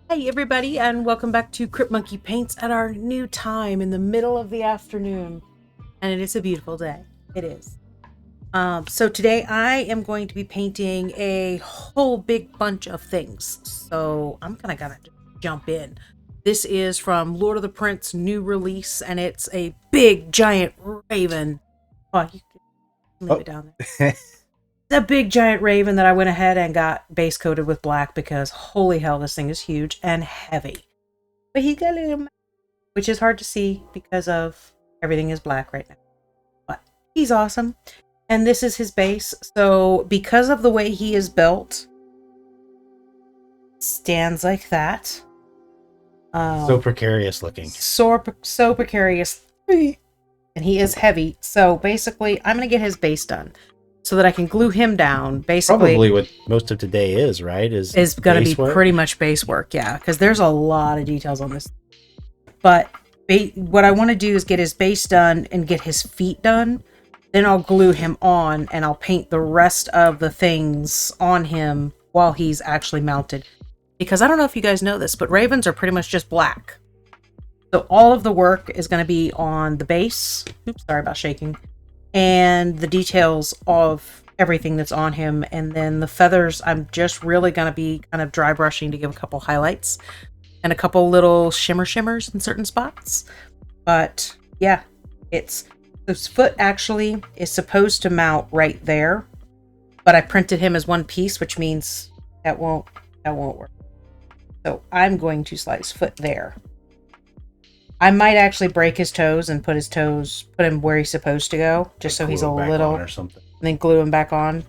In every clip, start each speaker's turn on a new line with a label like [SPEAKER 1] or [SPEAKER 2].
[SPEAKER 1] Hey everybody, and welcome back to Crypt Monkey Paints at our new time in the middle of the afternoon. And it is a beautiful day. It is. So today I am going to be painting a whole big bunch of things. So I'm gonna jump in. This is from Lord of the Prince new release, and it's a big giant raven. Oh, you can leave it down there. The big giant raven that I went ahead and got base coated with black because holy hell, this thing is huge and heavy. But he got a little, which is hard to see because of everything is black right now. But he's awesome. And this is his base. So because of the way he is built, stands like that.
[SPEAKER 2] So precarious looking.
[SPEAKER 1] So precarious. And he is heavy. So basically, I'm going to get his base done so that I can glue him down. Basically,
[SPEAKER 2] probably what most of today is, right? Is
[SPEAKER 1] going to be pretty much base work, yeah, because there's a lot of details on this. But what I want to do is get his base done and get his feet done. Then I'll glue him on and I'll paint the rest of the things on him while he's actually mounted. Because I don't know if you guys know this, but ravens are pretty much just black. So all of the work is going to be on the base. Oops, sorry about shaking. And the details of everything that's on him. And then the feathers, I'm just really going to be kind of dry brushing to give a couple highlights and a couple little shimmers in certain spots. But yeah, this foot actually is supposed to mount right there, but I printed him as one piece, which means that won't work. So I'm going to slide his foot there. I might actually break his toes and put him where he's supposed to go, just so he's a little,
[SPEAKER 2] or something.
[SPEAKER 1] And then glue him back on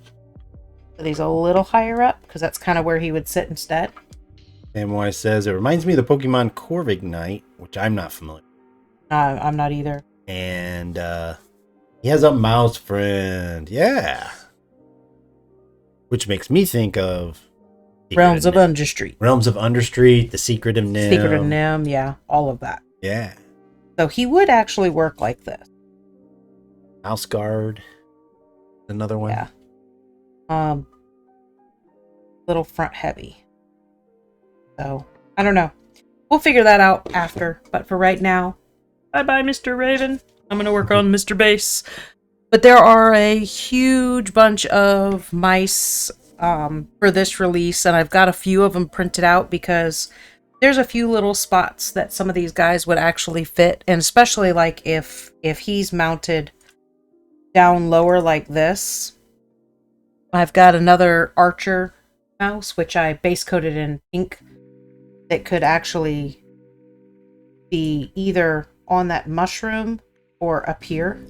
[SPEAKER 1] so he's a little higher up, because that's kind of where he would sit instead.
[SPEAKER 2] Samwise says, it reminds me of the Pokemon Corviknight, which I'm not familiar with.
[SPEAKER 1] I'm not either.
[SPEAKER 2] And he has a mouse friend. Yeah. Which makes me think of
[SPEAKER 1] Realms of Understreet.
[SPEAKER 2] Realms of Understreet, The Secret of Nim.
[SPEAKER 1] Secret of Nim, yeah, all of that.
[SPEAKER 2] Yeah.
[SPEAKER 1] So he would actually work like this.
[SPEAKER 2] Mouse Guard. Another one.
[SPEAKER 1] Yeah. Little front heavy. So, I don't know. We'll figure that out after. But for right now, bye-bye, Mr. Raven. I'm going to work on Mr. Base. But there are a huge bunch of mice for this release. And I've got a few of them printed out because there's a few little spots that some of these guys would actually fit. And especially like if he's mounted down lower like this. I've got another archer mouse, which I base coated in pink, that could actually be either on that mushroom or up here.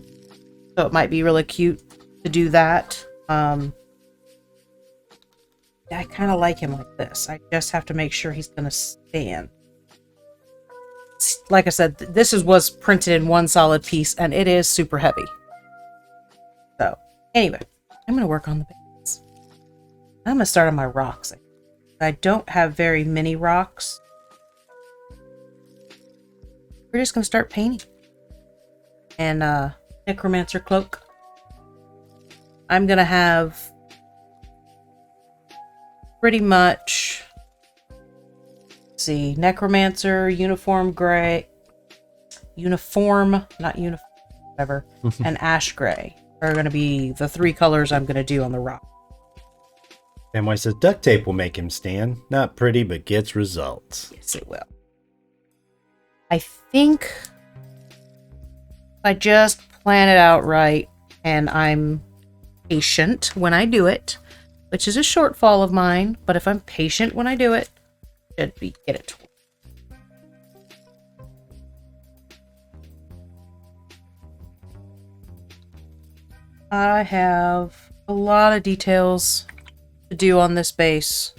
[SPEAKER 1] So it might be really cute to do that. I kind of like him like this. I just have to make sure he's going to stand. Like I said, this was printed in one solid piece, and it is super heavy. So, anyway, I'm going to work on the base. I'm going to start on my rocks. I don't have very many rocks. We're just going to start painting. And, Necromancer Cloak. I'm going to have pretty much, let's see, Necromancer, Uniform Gray, whatever, and Ash Gray are going to be the three colors I'm going to do on the rock.
[SPEAKER 2] Samwise says duct tape will make him stand. Not pretty, but gets results.
[SPEAKER 1] Yes, it will. I think I just plan it out right, and I'm patient when I do it, which is a shortfall of mine, but if I'm patient when I do it, should be get it. I have a lot of details to do on this base.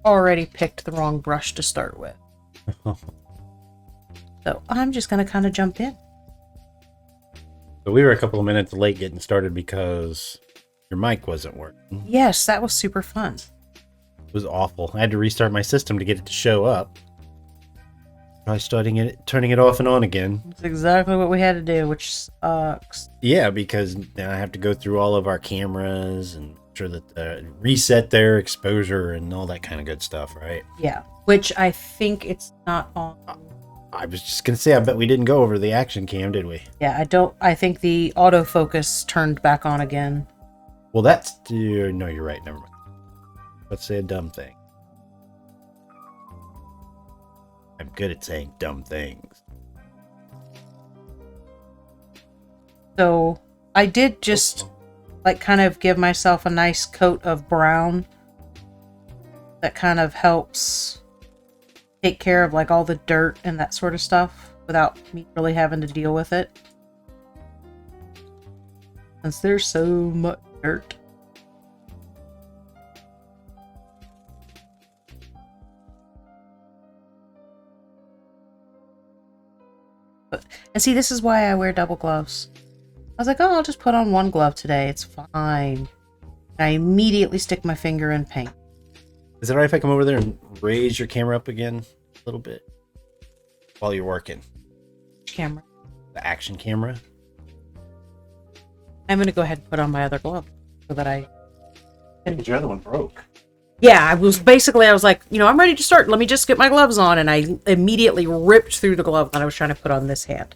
[SPEAKER 1] Already picked the wrong brush to start with. So I'm just going to kind of jump in.
[SPEAKER 2] So we were a couple of minutes late getting started because your mic wasn't working.
[SPEAKER 1] Yes, that was super fun.
[SPEAKER 2] It was awful. I had to restart my system to get it to show up. Try turning it off and on again.
[SPEAKER 1] That's exactly what we had to do, which sucks.
[SPEAKER 2] Yeah, because then I have to go through all of our cameras and sure that reset their exposure and all that kind of good stuff, right?
[SPEAKER 1] Yeah, which I think it's not on.
[SPEAKER 2] I was just gonna say, I bet we didn't go over the action cam, did we?
[SPEAKER 1] Yeah, I think the autofocus turned back on again.
[SPEAKER 2] Well, that's no, you're right. Never mind. Let's say a dumb thing. I'm good at saying dumb things.
[SPEAKER 1] So I did just like kind of give myself a nice coat of brown that kind of helps take care of like all the dirt and that sort of stuff without me really having to deal with it. Since there's so much dirt. And see, this is why I wear double gloves. I was like, oh, I'll just put on one glove today. It's fine. I immediately stick my finger in paint.
[SPEAKER 2] Is it all right if I come over there and raise your camera up again a little bit while you're working?
[SPEAKER 1] Which camera?
[SPEAKER 2] The action camera?
[SPEAKER 1] I'm going to go ahead and put on my other glove so that I can...
[SPEAKER 2] But your other one broke.
[SPEAKER 1] Yeah, I was like, I'm ready to start. Let me just get my gloves on. And I immediately ripped through the glove that I was trying to put on this hand.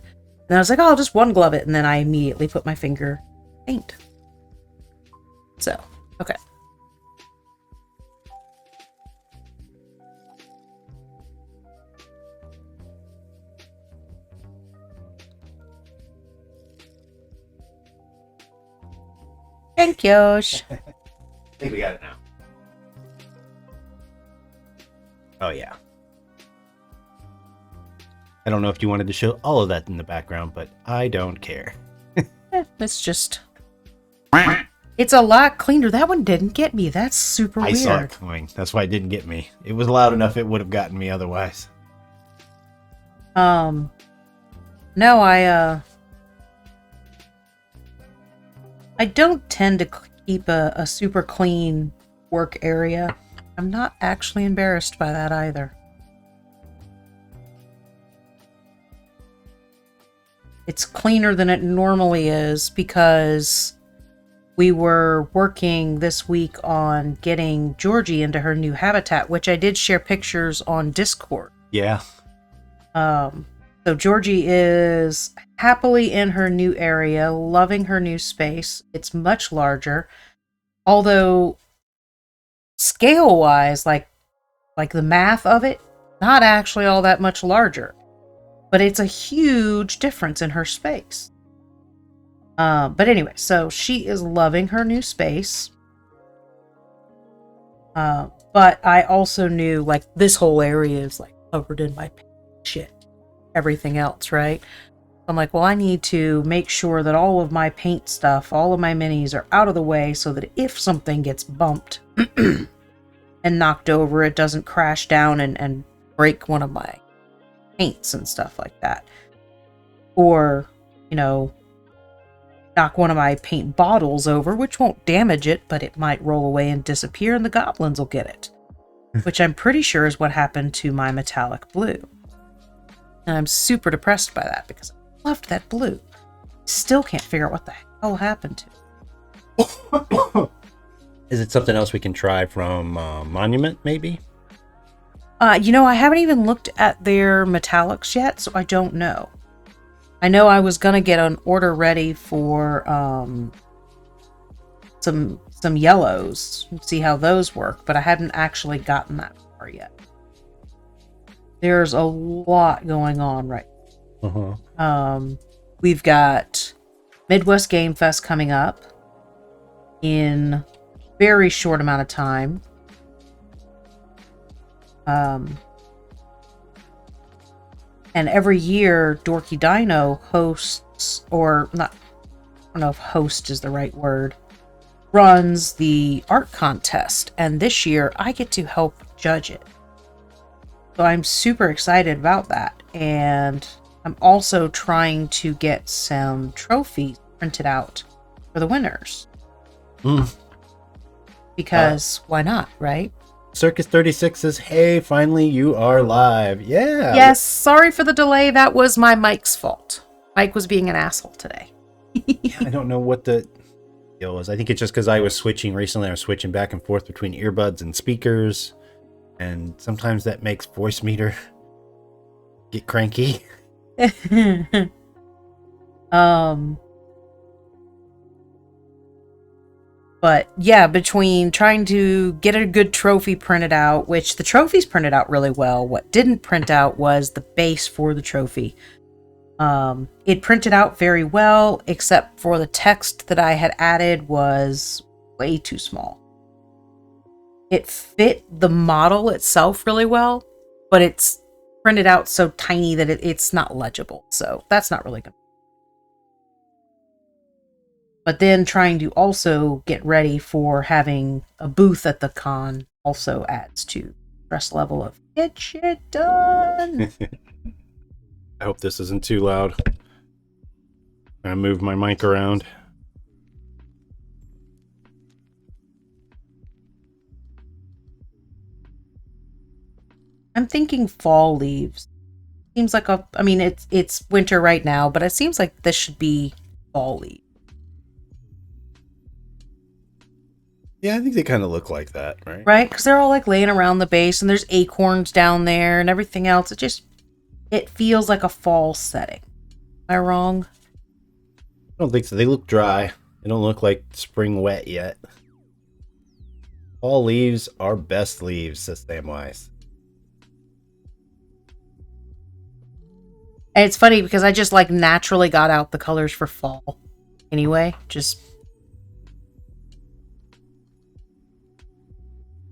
[SPEAKER 1] And I was like, oh, I'll just one glove it. And then I immediately put my finger in paint. So, okay. Thank you.
[SPEAKER 2] I think we got it now. Oh, yeah. I don't know if you wanted to show all of that in the background, but I don't care.
[SPEAKER 1] It's just... It's a lot cleaner. That one didn't get me. That's super weird.
[SPEAKER 2] I saw it coming. That's why it didn't get me. It was loud enough it would have gotten me otherwise.
[SPEAKER 1] No, I don't tend to keep a super clean work area. I'm not actually embarrassed by that either. It's cleaner than it normally is because we were working this week on getting Georgie into her new habitat, which I did share pictures on Discord.
[SPEAKER 2] Yeah.
[SPEAKER 1] So Georgie is happily in her new area, loving her new space. It's much larger, although scale-wise, like the math of it, not actually all that much larger. But it's a huge difference in her space. But anyway, so she is loving her new space. But I also knew, like, this whole area is, like, covered in my shit. Everything else, right? I'm like, well, I need to make sure that all of my paint stuff, all of my minis are out of the way so that if something gets bumped and knocked over, it doesn't crash down and break one of my paints and stuff like that. Or, knock one of my paint bottles over, which won't damage it, but it might roll away and disappear and the goblins will get it. Which I'm pretty sure is what happened to my metallic blue. And I'm super depressed by that because I loved that blue. Still can't figure out what the hell happened to it.
[SPEAKER 2] Is it something else we can try from Monument, maybe?
[SPEAKER 1] I haven't even looked at their metallics yet, so I don't know. I know I was gonna get an order ready for some yellows and see how those work, but I hadn't actually gotten that far yet. There's a lot going on right now. We've got Midwest Game Fest coming up in very short amount of time. And every year Dorky Dino hosts, or not, I don't know if host is the right word, runs the art contest, and this year I get to help judge it. So I'm super excited about that, and I'm also trying to get some trophies printed out for the winners. Because why not, right?
[SPEAKER 2] Circus 36 says, hey, finally you are live. Yeah.
[SPEAKER 1] Yes, sorry for the delay. That was my Mike's fault. Mike was being an asshole today.
[SPEAKER 2] I don't know what the... deal was. I think it's just because I was switching recently. I was switching back and forth between earbuds and speakers, and sometimes that makes voice meter get cranky.
[SPEAKER 1] But yeah, between trying to get a good trophy printed out, which the trophies printed out really well, what didn't print out was the base for the trophy. It printed out very well, except for the text that I had added was way too small. It fit the model itself really well, but it's printed out so tiny that it's not legible. So that's not really good. But then trying to also get ready for having a booth at the con also adds to stress level of get shit done.
[SPEAKER 2] I hope this isn't too loud. I'm gonna move my mic around.
[SPEAKER 1] I'm thinking fall leaves. Seems like it's winter right now, but it seems like this should be fall leaves.
[SPEAKER 2] Yeah, I think they kind of look like that, right?
[SPEAKER 1] Right? Because they're all like laying around the base and there's acorns down there and everything else. It feels like a fall setting. Am I wrong?
[SPEAKER 2] I don't think so. They look dry. They don't look like spring wet yet. Fall leaves are best leaves, says Samwise.
[SPEAKER 1] And it's funny because I just like naturally got out the colors for fall. Anyway,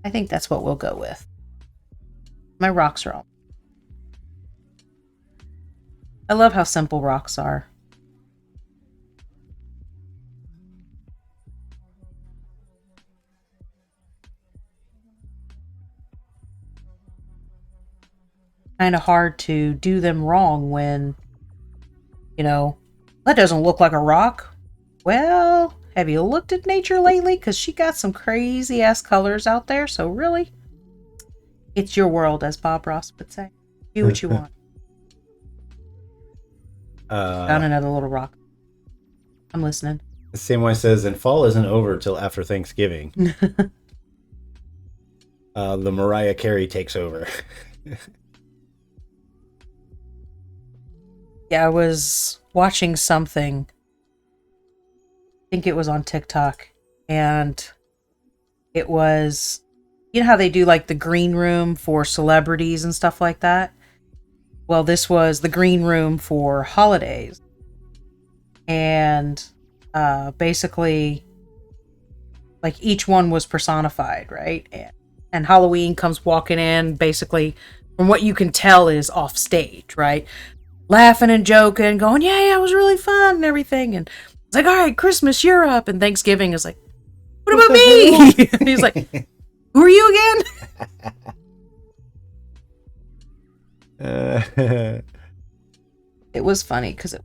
[SPEAKER 1] I think that's what we'll go with. My rocks are all. I love how simple rocks are. Kind of hard to do them wrong when, that doesn't look like a rock. Well, have you looked at nature lately? Because she got some crazy ass colors out there. So really, it's your world, as Bob Ross would say. Do what you want. Found another little rock. I'm listening.
[SPEAKER 2] Samwise says, and fall isn't over till after Thanksgiving. The Mariah Carey takes over.
[SPEAKER 1] Yeah, I was watching something. I think it was on TikTok. And it was, how they do like the green room for celebrities and stuff like that? Well, this was the green room for holidays. And basically, like each one was personified, right? And Halloween comes walking in, basically, from what you can tell is off stage, right? Laughing and joking, going, yeah, it was really fun and everything. And it's like, all right, Christmas, you're up. And Thanksgiving is like, what about me? And he's like, who are you again? It was funny because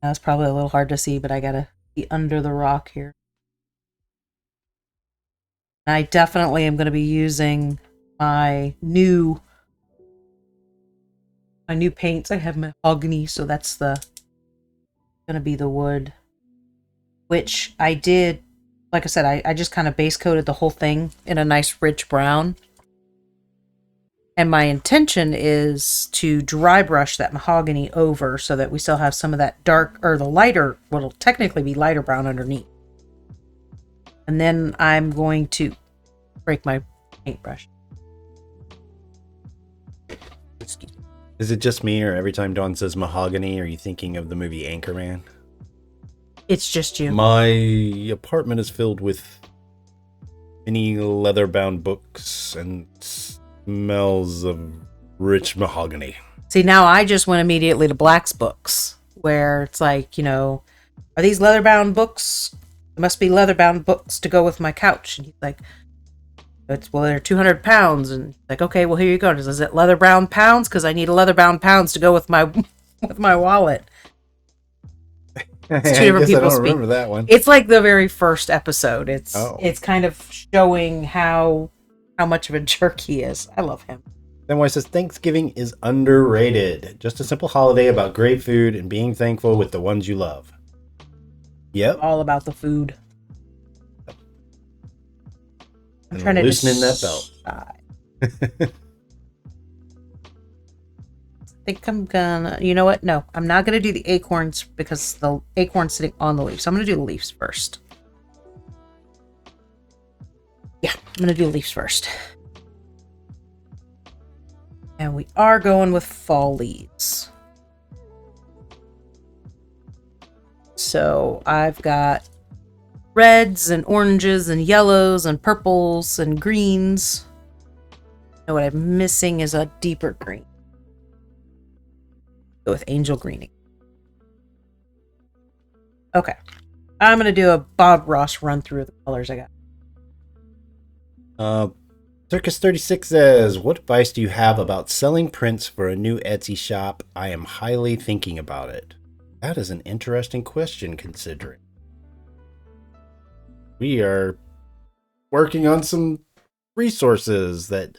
[SPEAKER 1] that's probably a little hard to see, but I gotta be under the rock here. I definitely am going to be using my new paints. I have mahogany, so that's going to be the wood, which I did. Like I said, I just kind of base coated the whole thing in a nice rich brown. And my intention is to dry brush that mahogany over so that we still have some of that dark, or the lighter, what'll technically be lighter brown underneath. And then I'm going to break my paintbrush.
[SPEAKER 2] Is it just me, or every time Dawn says mahogany, are you thinking of the movie Anchorman?
[SPEAKER 1] It's just you.
[SPEAKER 2] My apartment is filled with many leather-bound books and smells of rich mahogany.
[SPEAKER 1] See, now I just went immediately to Black's books, where it's like, are these leather-bound books? There must be leather-bound books to go with my couch. And he's like, they're 200 pounds. And like, okay, well, here you go. Is it leather-bound pounds? Because I need a leather-bound pounds to go with my wallet. It's two different people speak.
[SPEAKER 2] Remember that one.
[SPEAKER 1] It's like the very first episode. It's kind of showing how much of a jerk he is. I love him.
[SPEAKER 2] Then why says Thanksgiving is underrated. Just a simple holiday about great food and being thankful with the ones you love. Yep.
[SPEAKER 1] All about the food. I'm
[SPEAKER 2] And
[SPEAKER 1] trying to
[SPEAKER 2] loosening that belt.
[SPEAKER 1] I think I'm gonna, you know what? No, I'm not gonna do the acorns because the acorn's sitting on the leaves. So I'm gonna do the leaves first. Yeah, I'm gonna do the leaves first. And we are going with fall leaves. So I've got reds and oranges and yellows and purples and greens. And what I'm missing is a deeper green. Go with angel greening. Okay. I'm going to do a Bob Ross run through of the colors I got.
[SPEAKER 2] Circus 36 says, what advice do you have about selling prints for a new Etsy shop? I am highly thinking about it. That is an interesting question, considering we are working on some resources that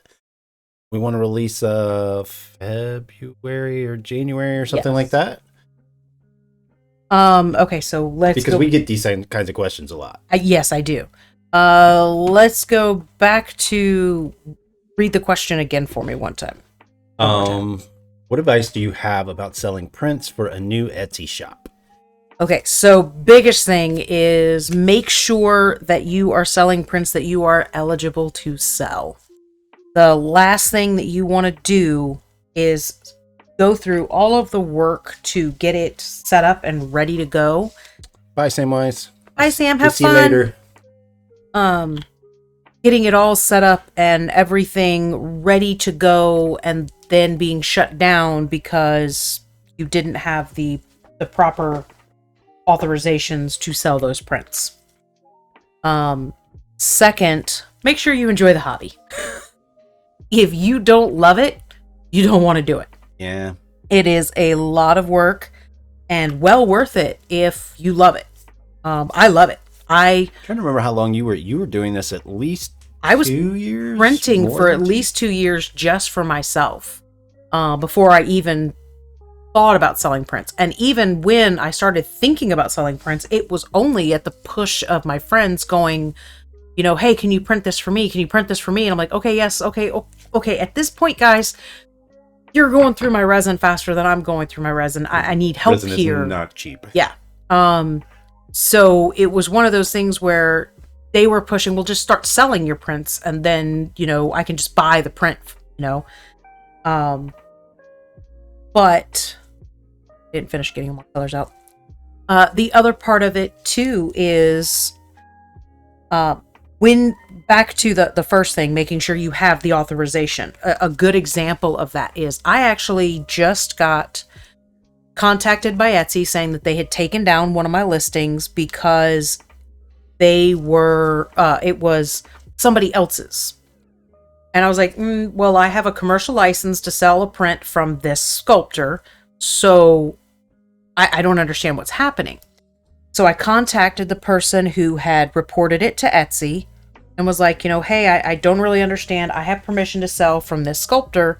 [SPEAKER 2] we want to release February or January or something like that.
[SPEAKER 1] Okay, so let's
[SPEAKER 2] because we get these kinds of questions a lot.
[SPEAKER 1] Yes, I do. Let's go back to read the question again for me one time.
[SPEAKER 2] What advice do you have about selling prints for a new Etsy shop?
[SPEAKER 1] Okay, so biggest thing is make sure that you are selling prints that you are eligible to sell. The last thing that you want to do is go through all of the work to get it set up and ready to go.
[SPEAKER 2] Bye, Samwise.
[SPEAKER 1] Bye, Sam. Have
[SPEAKER 2] See
[SPEAKER 1] fun.
[SPEAKER 2] you later.
[SPEAKER 1] Getting it all set up and everything ready to go, and then being shut down because you didn't have the proper authorizations to sell those prints. Second, make sure you enjoy the hobby. If you don't love it, you don't want to do it.
[SPEAKER 2] Yeah.
[SPEAKER 1] It is a lot of work and well worth it if you love it. I love it. I'm
[SPEAKER 2] trying to remember how long you were doing this. At least
[SPEAKER 1] I was
[SPEAKER 2] 2 years?
[SPEAKER 1] renting for at least 2 years just for myself before I even thought about selling prints. And even when I started thinking about selling prints, it was only at the push of my friends going, you know, hey, can you print this for me? Can you print this for me? And I'm like, okay, yes, okay, okay. At this point, guys, you're going through my resin faster than I'm going through my resin. I need help
[SPEAKER 2] resin
[SPEAKER 1] here.
[SPEAKER 2] Is not cheap.
[SPEAKER 1] Yeah. So it was one of those things where they were pushing, well, just start selling your prints and then, you know, I can just buy the print, you know. But didn't finish getting more colors out. The other part of it too is when back to the first thing, making sure you have the authorization. A good example of that is I actually just got contacted by Etsy saying that they had taken down one of my listings because they were it was somebody else's. And I was like, well, I have a commercial license to sell a print from this sculptor, so I don't understand what's happening. So I contacted the person who had reported it to Etsy and was like, you know, hey, I don't really understand. I have permission to sell from this sculptor.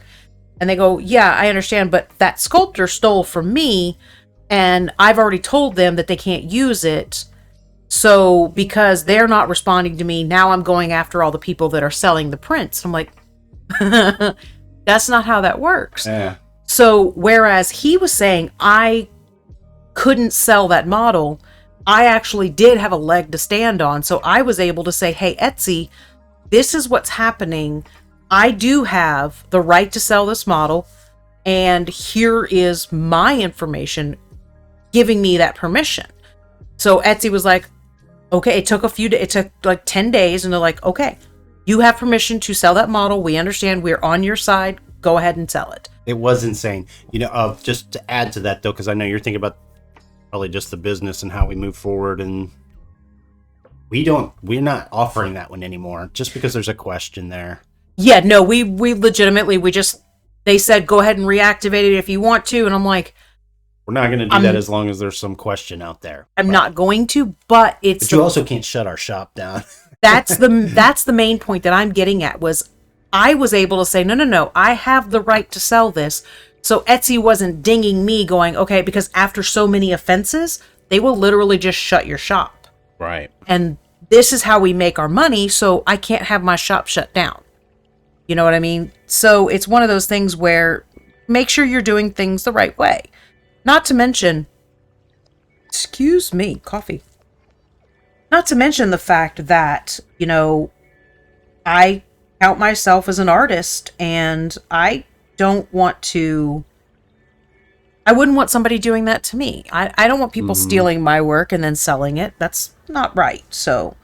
[SPEAKER 1] And they go, yeah, I understand, but that sculptor stole from me, and I've already told them that they can't use it. So because they're not responding to me, now I'm going after all the people that are selling the prints. I'm like, that's not how that works.
[SPEAKER 2] Yeah.
[SPEAKER 1] So whereas he was saying I couldn't sell that model, I actually did have a leg to stand on. So I was able to say, hey, Etsy, this is what's happening. I do have the right to sell this model, and here is my information giving me that permission. So Etsy was like, okay, it took it took like 10 days, and they're like, okay, you have permission to sell that model. We understand. We're on your side. Go ahead and sell it.
[SPEAKER 2] It was insane. You know, just to add to that, though, because I know you're thinking about probably just the business and how we move forward, and we're not offering that one anymore just because there's a question there.
[SPEAKER 1] Yeah, no, we legitimately, they said, go ahead and reactivate it if you want to. And I'm like,
[SPEAKER 2] we're not going to do that as long as there's some question out there.
[SPEAKER 1] I'm not going to, but
[SPEAKER 2] But you also can't shut our shop down.
[SPEAKER 1] that's the main point that I'm getting at was I was able to say, no, I have the right to sell this. So Etsy wasn't dinging me going, okay, because after so many offenses, they will literally just shut your shop.
[SPEAKER 2] Right.
[SPEAKER 1] And this is how we make our money, so I can't have my shop shut down. You know what I mean? So it's one of those things where make sure you're doing things the right way. Not to mention, excuse me, coffee. Not to mention the fact that, you know, I count myself as an artist, and I wouldn't want somebody doing that to me. I don't want people stealing my work and then selling it. That's not right. So,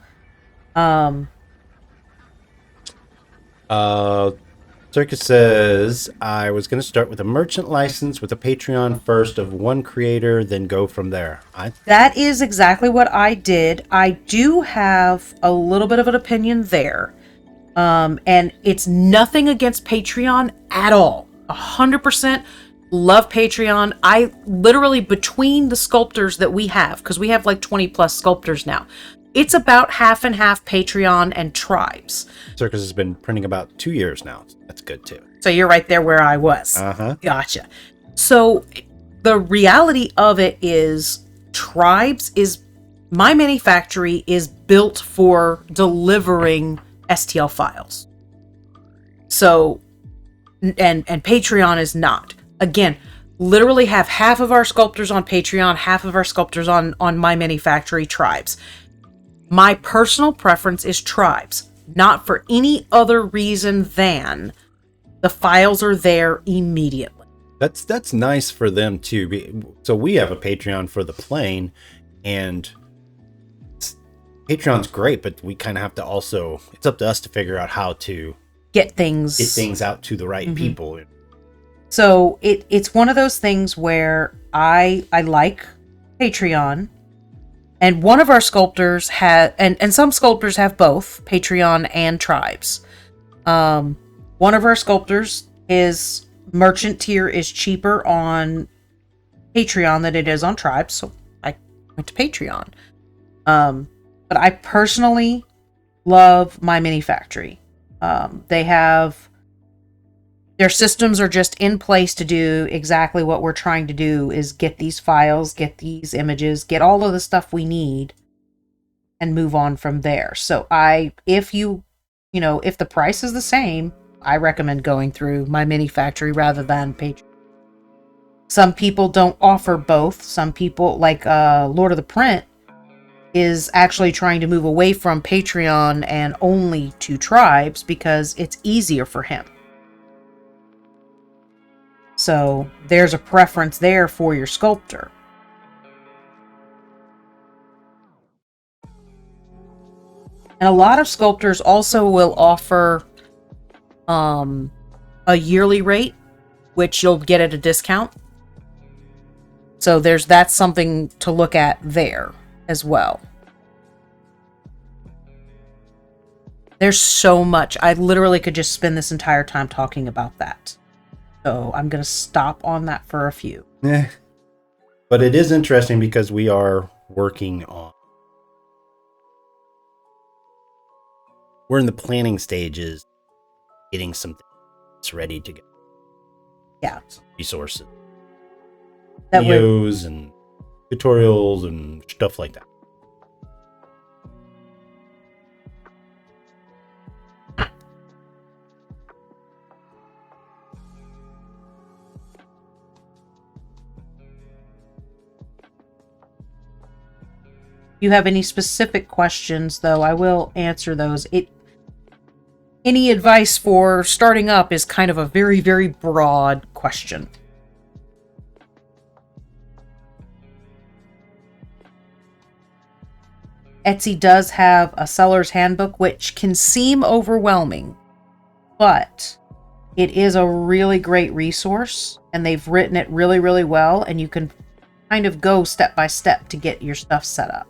[SPEAKER 2] Circus says, I was going to start with a merchant license with a Patreon first of one creator, then go from there.
[SPEAKER 1] That is exactly what I did. I do have a little bit of an opinion there. And it's nothing against Patreon at all. 100% love Patreon. I literally, between the sculptors that we have, because we have like 20 plus sculptors now, it's about half and half Patreon and tribes.
[SPEAKER 2] Circus has been printing about 2 years now. That's good too.
[SPEAKER 1] So you're right there where I was.
[SPEAKER 2] Uh-huh.
[SPEAKER 1] Gotcha. So the reality of it is my mini factory is built for delivering STL files. So, and Patreon is not. Again, literally have half of our sculptors on Patreon, half of our sculptors on My Mini Factory tribes. My personal preference is tribes, not for any other reason than the files are there immediately.
[SPEAKER 2] That's nice for them too. So we have a Patreon for the plane, and Patreon's great, but we kind of have to also, it's up to us to figure out how to
[SPEAKER 1] get things
[SPEAKER 2] out to the right people.
[SPEAKER 1] So it's one of those things where I like Patreon, and one of our sculptors and some sculptors have both Patreon and tribes. One of our sculptors, his merchant tier is cheaper on Patreon than it is on tribes, so I went to Patreon. But I personally love My Mini Factory. Their systems are just in place to do exactly what we're trying to do, is get these files, get these images, get all of the stuff we need, and move on from there. So if the price is the same, I recommend going through My Mini Factory rather than Patreon. Some people don't offer both. Some people, like Lord of the Print, is actually trying to move away from Patreon and only to tribes because it's easier for him. So there's a preference there for your sculptor. And a lot of sculptors also will offer a yearly rate, which you'll get at a discount. So that's something to look at there as well. There's so much. I literally could just spend this entire time talking about that. So I'm going to stop on that for a few.
[SPEAKER 2] Yeah. But it is interesting because we are working on... We're in the planning stages, getting some things ready to go.
[SPEAKER 1] Yeah.
[SPEAKER 2] Some resources.
[SPEAKER 1] That
[SPEAKER 2] Videos and tutorials and stuff like that.
[SPEAKER 1] you have any specific questions, though, I will answer those. Any advice for starting up is kind of a very, very broad question. Etsy does have a seller's handbook, which can seem overwhelming, but it is a really great resource, and they've written it really, really well, and you can kind of go step by step to get your stuff set up.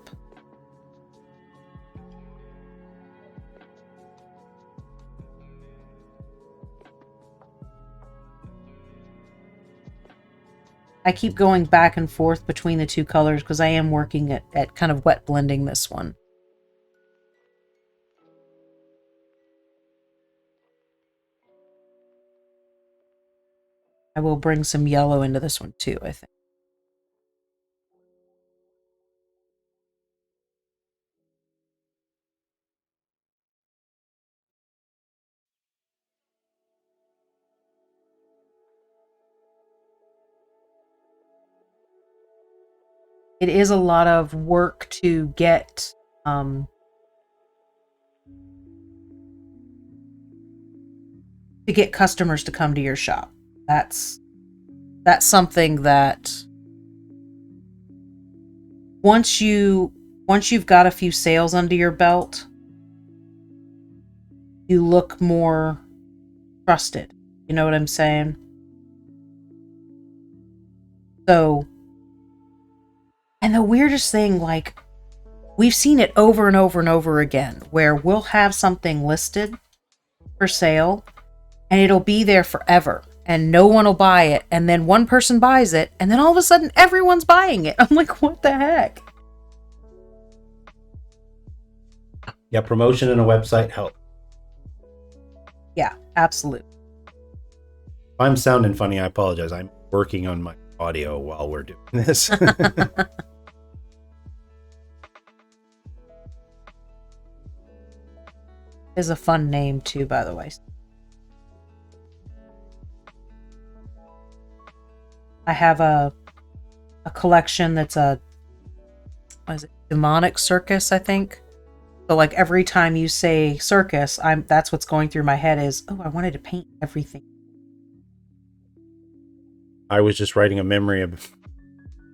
[SPEAKER 1] I keep going back and forth between the two colors because I am working at kind of wet blending this one. I will bring some yellow into this one too, I think. It is a lot of work to get customers to come to your shop. That's something that once you've got a few sales under your belt, you look more trusted. You know what I'm saying? So, and the weirdest thing, like, we've seen it over and over and over again, where we'll have something listed for sale and it'll be there forever and no one will buy it, and then one person buys it and then all of a sudden everyone's buying it. I'm like, what the heck?
[SPEAKER 2] Yeah, promotion in a website helps.
[SPEAKER 1] Yeah, absolutely.
[SPEAKER 2] If I'm sounding funny, I apologize. I'm working on my audio while we're doing this.
[SPEAKER 1] Is a fun name too, by the way. I have a collection that's what is it? Demonic circus, I think. So like every time you say circus, that's what's going through my head is, oh, I wanted to paint everything.
[SPEAKER 2] I was just writing a memory of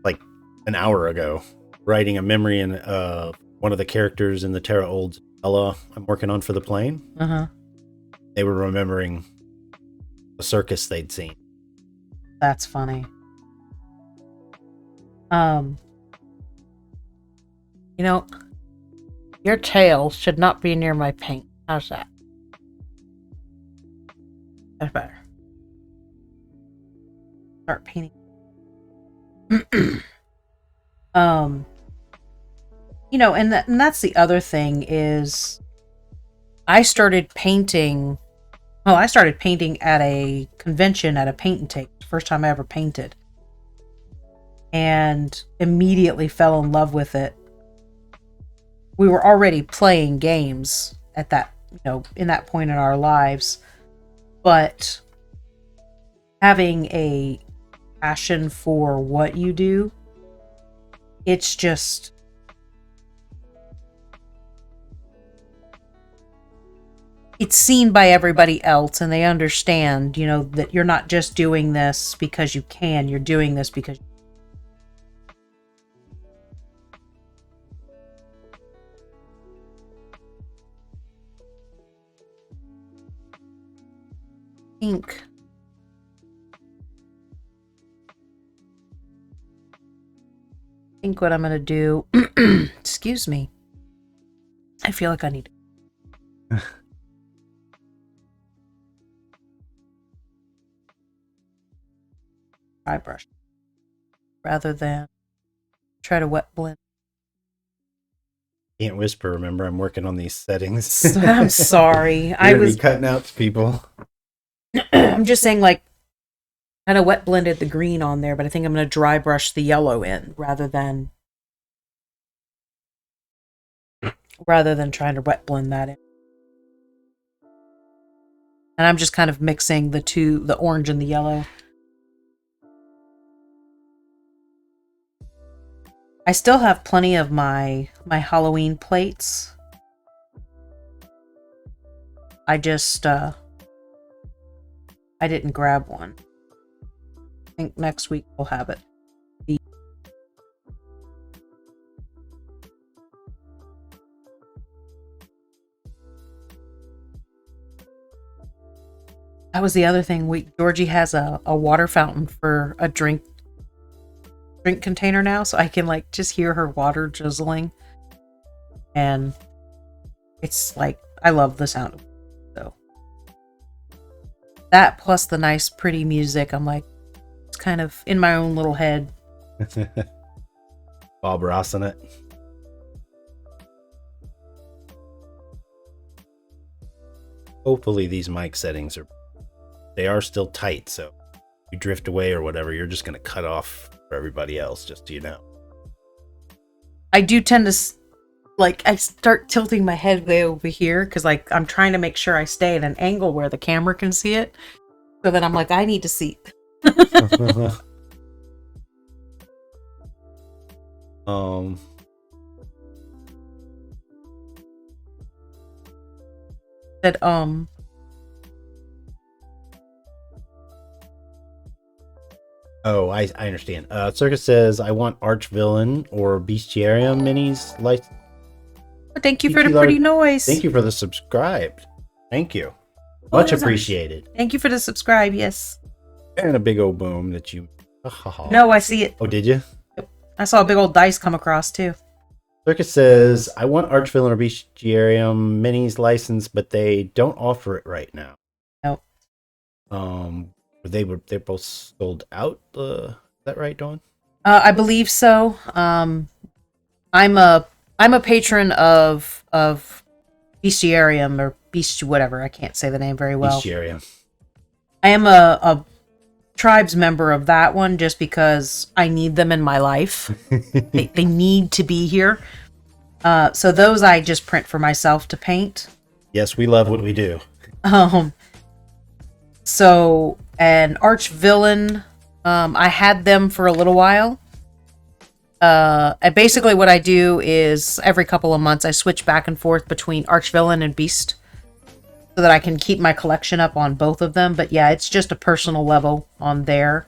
[SPEAKER 2] like an hour ago, writing a memory in one of the characters in the Terra Old Ella I'm working on for the plane. They were remembering a circus they'd seen.
[SPEAKER 1] That's funny. You know, your tail should not be near my paint. How's that? That's better. Start painting. You know, and that's the other thing is I started painting at a convention at a paint and take. First time I ever painted. And immediately fell in love with it. We were already playing games at that, you know, in that point in our lives, but having a passion for what you do, it's just it's seen by everybody else and they understand, you know, that you're not just doing this because you can, you're doing this because I think what I'm going to do, excuse me. I feel like I need dry brush rather than try to wet blend.
[SPEAKER 2] Can't whisper, remember, I'm working on these settings.
[SPEAKER 1] I'm sorry.
[SPEAKER 2] I was cutting out to people.
[SPEAKER 1] I'm just saying, like, kind of wet blended the green on there, but I think I'm going to dry brush the yellow in rather than trying to wet blend that in. And I'm just kind of mixing the orange and the yellow. I still have plenty of my Halloween plates. I just I didn't grab one. I think next week we'll have it. That was the other thing. Georgie has a water fountain for a drink container now, so I can like just hear her water drizzling, and it's like I love the sound of it. So that plus the nice pretty music, I'm like, it's kind of in my own little head.
[SPEAKER 2] Bob Ross in it. Hopefully these mic settings they are still tight, so you drift away or whatever, you're just going to cut off for everybody else, just so you know.
[SPEAKER 1] I do tend to, like, I start tilting my head way over here because, like, I'm trying to make sure I stay at an angle where the camera can see it. So then I'm like, I need to see. That
[SPEAKER 2] Oh, I understand. Circus says, I want Archvillain or Bestiarium minis. Like,
[SPEAKER 1] thank you for the pretty noise.
[SPEAKER 2] Thank you for the subscribe. Thank you. Much appreciated.
[SPEAKER 1] Thank you for the subscribe, yes.
[SPEAKER 2] And a big old boom that you...
[SPEAKER 1] No, I see it.
[SPEAKER 2] Oh, did you?
[SPEAKER 1] I saw a big old dice come across, too.
[SPEAKER 2] Circus says, I want Archvillain or Bestiarium minis license, but they don't offer it right now.
[SPEAKER 1] Nope.
[SPEAKER 2] They're both sold out. Is that right, Dawn?
[SPEAKER 1] I believe so. I'm a patron of Bestiarium or Beast whatever. I can't say the name very well.
[SPEAKER 2] Bestiarium.
[SPEAKER 1] I am a tribes member of that one just because I need them in my life. they need to be here. So those I just print for myself to paint.
[SPEAKER 2] Yes, we love what we do.
[SPEAKER 1] So, an Archvillain, I had them for a little while. And basically what I do is every couple of months I switch back and forth between Archvillain and Beast so that I can keep my collection up on both of them. But yeah, it's just a personal level on there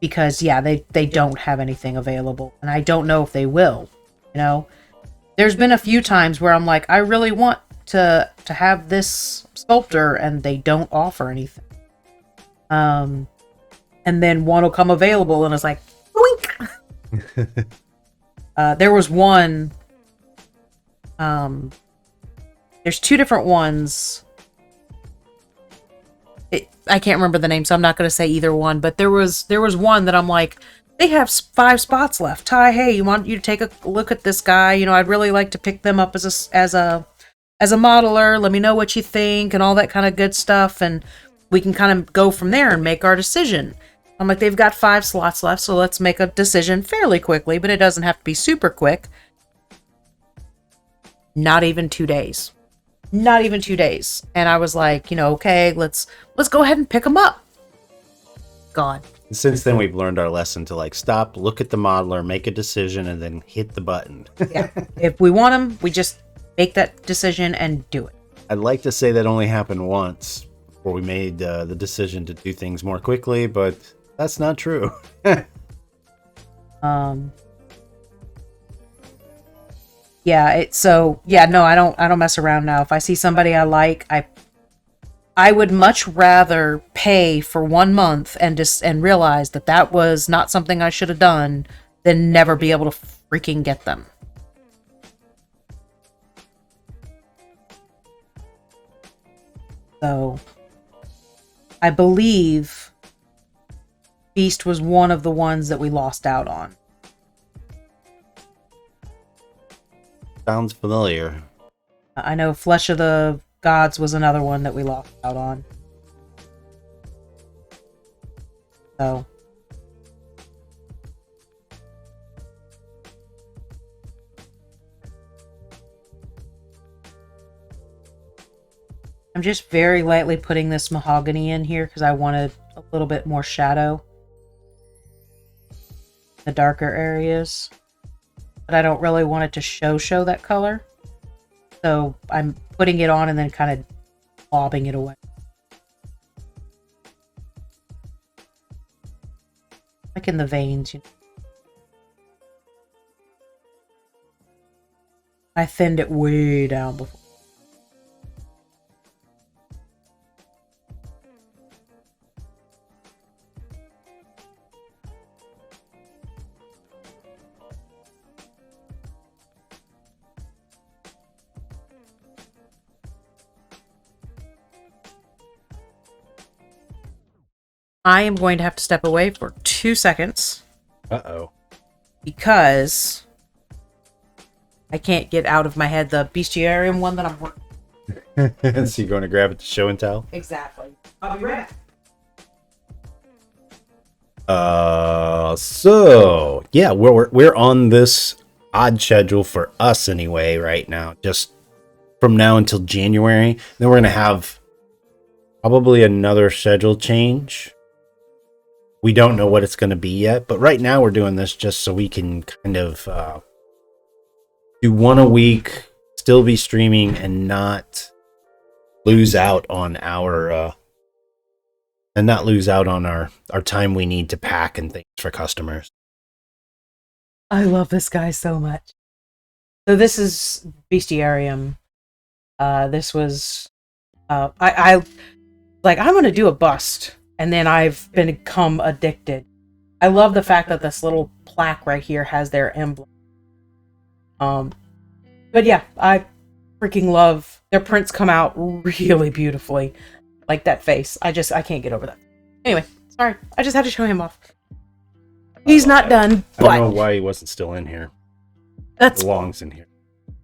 [SPEAKER 1] because yeah, they don't have anything available and I don't know if they will, you know. There's been a few times where I'm like, I really want to have this sculptor and they don't offer anything. And then one will come available and it's like, boink! There was one, there's two different ones. I can't remember the name, so I'm not going to say either one, but there was one that I'm like, they have 5 spots left. Ty, hey, you to take a look at this guy? You know, I'd really like to pick them up as a modeler. Let me know what you think and all that kind of good stuff, and we can kind of go from there and make our decision. I'm like, they've got 5 slots left, so let's make a decision fairly quickly, but it doesn't have to be super quick. Not even 2 days. Not even 2 days. And I was like, you know, okay, let's go ahead and pick them up. Gone.
[SPEAKER 2] Since then, we've learned our lesson to like stop, look at the modeler, make a decision, and then hit the button.
[SPEAKER 1] Yeah. If we want them, we just make that decision and do it.
[SPEAKER 2] I'd like to say that only happened once before we made the decision to do things more quickly, but that's not true.
[SPEAKER 1] Yeah, no, I don't mess around now. If I see somebody I like, I would much rather pay for 1 month and realize that was not something I should have done than never be able to freaking get them. So, I believe Beast was one of the ones that we lost out on.
[SPEAKER 2] Sounds familiar.
[SPEAKER 1] I know Flesh of the Gods was another one that we lost out on. So. I'm just very lightly putting this mahogany in here because I wanted a little bit more shadow. The darker areas. But I don't really want it to show that color. So I'm putting it on and then kind of bobbing it away. Like in the veins, you know. I thinned it way down before. I am going to have to step away for 2 seconds.
[SPEAKER 2] Uh-oh.
[SPEAKER 1] Because I can't get out of my head the bestiarium one that I'm working.
[SPEAKER 2] So you're going to grab it to show and tell?
[SPEAKER 1] Exactly. I'll be right back.
[SPEAKER 2] So yeah, we're on this odd schedule for us anyway right now, just from now until January. Then we're gonna have probably another schedule change. We don't know what it's gonna be yet, but right now we're doing this just so we can kind of do one a week, still be streaming, and not lose out on our time we need to pack and things for customers.
[SPEAKER 1] I love this guy so much. So this is Bestiarium. This was I like, I'm gonna do a bust, and then I've become addicted. I love the fact that this little plaque right here has their emblem. But yeah, I freaking love their prints. Come out really beautifully, like that face. I can't get over that. Anyway, sorry, I just had to show him off. He's not done.
[SPEAKER 2] I don't know why he wasn't still in here.
[SPEAKER 1] That's
[SPEAKER 2] belongs in here.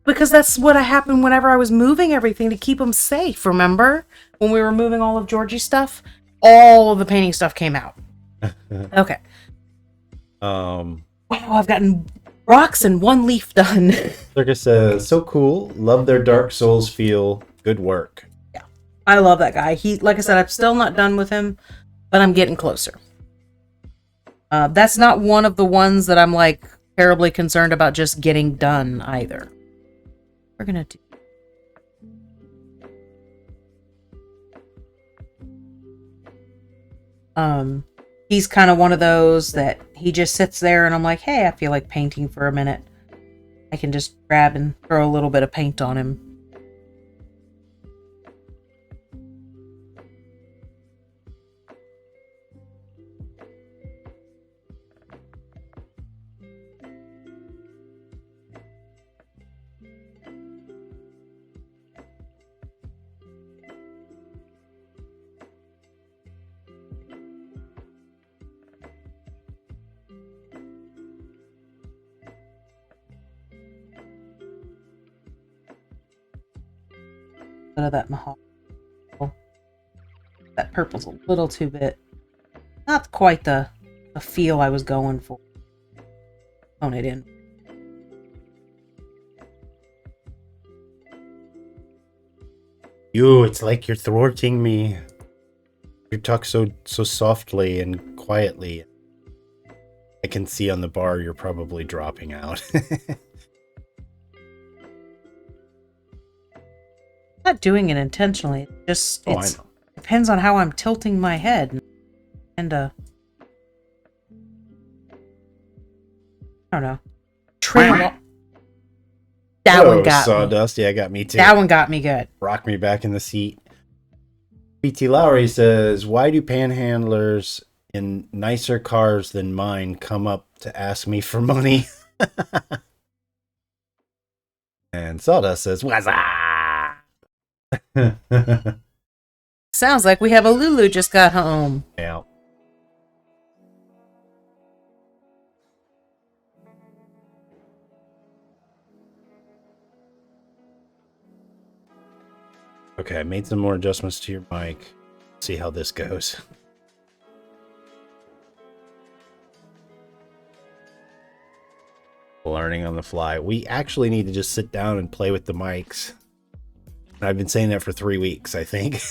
[SPEAKER 1] Because that's what happened whenever I was moving everything to keep him safe. Remember when we were moving all of Georgie's stuff? All of the painting stuff came out. Okay. Wow, I've gotten rocks and one leaf done.
[SPEAKER 2] Circus says, so cool. Love their Dark Souls feel. Good work.
[SPEAKER 1] Yeah, I love that guy. He, like I said, I'm still not done with him, but I'm getting closer. That's not one of the ones that I'm like terribly concerned about just getting done either. We're gonna do. He's kind of one of those that he just sits there and I'm like, hey, I feel like painting for a minute. I can just grab and throw a little bit of paint on him. Of that mahogany. That purple's a little too bit. Not quite the feel I was going for. Tone it in.
[SPEAKER 2] You, it's like you're thwarting me. You talk so softly and quietly. I can see on the bar you're probably dropping out.
[SPEAKER 1] Not doing it intentionally. It just depends on how I'm tilting my head, and I don't know. That one got
[SPEAKER 2] sawdust.
[SPEAKER 1] me.
[SPEAKER 2] Yeah, got me too.
[SPEAKER 1] That one got me good.
[SPEAKER 2] Rock me back in the seat. PT Lowry says, "Why do panhandlers in nicer cars than mine come up to ask me for money?" And Sawdust says, "What's up?"
[SPEAKER 1] Sounds like we have a Lulu just got home.
[SPEAKER 2] Yeah. Okay, I made some more adjustments to your mic. See how this goes. Learning on the fly. We actually need to just sit down and play with the mics. I've been saying that for 3 weeks, I think.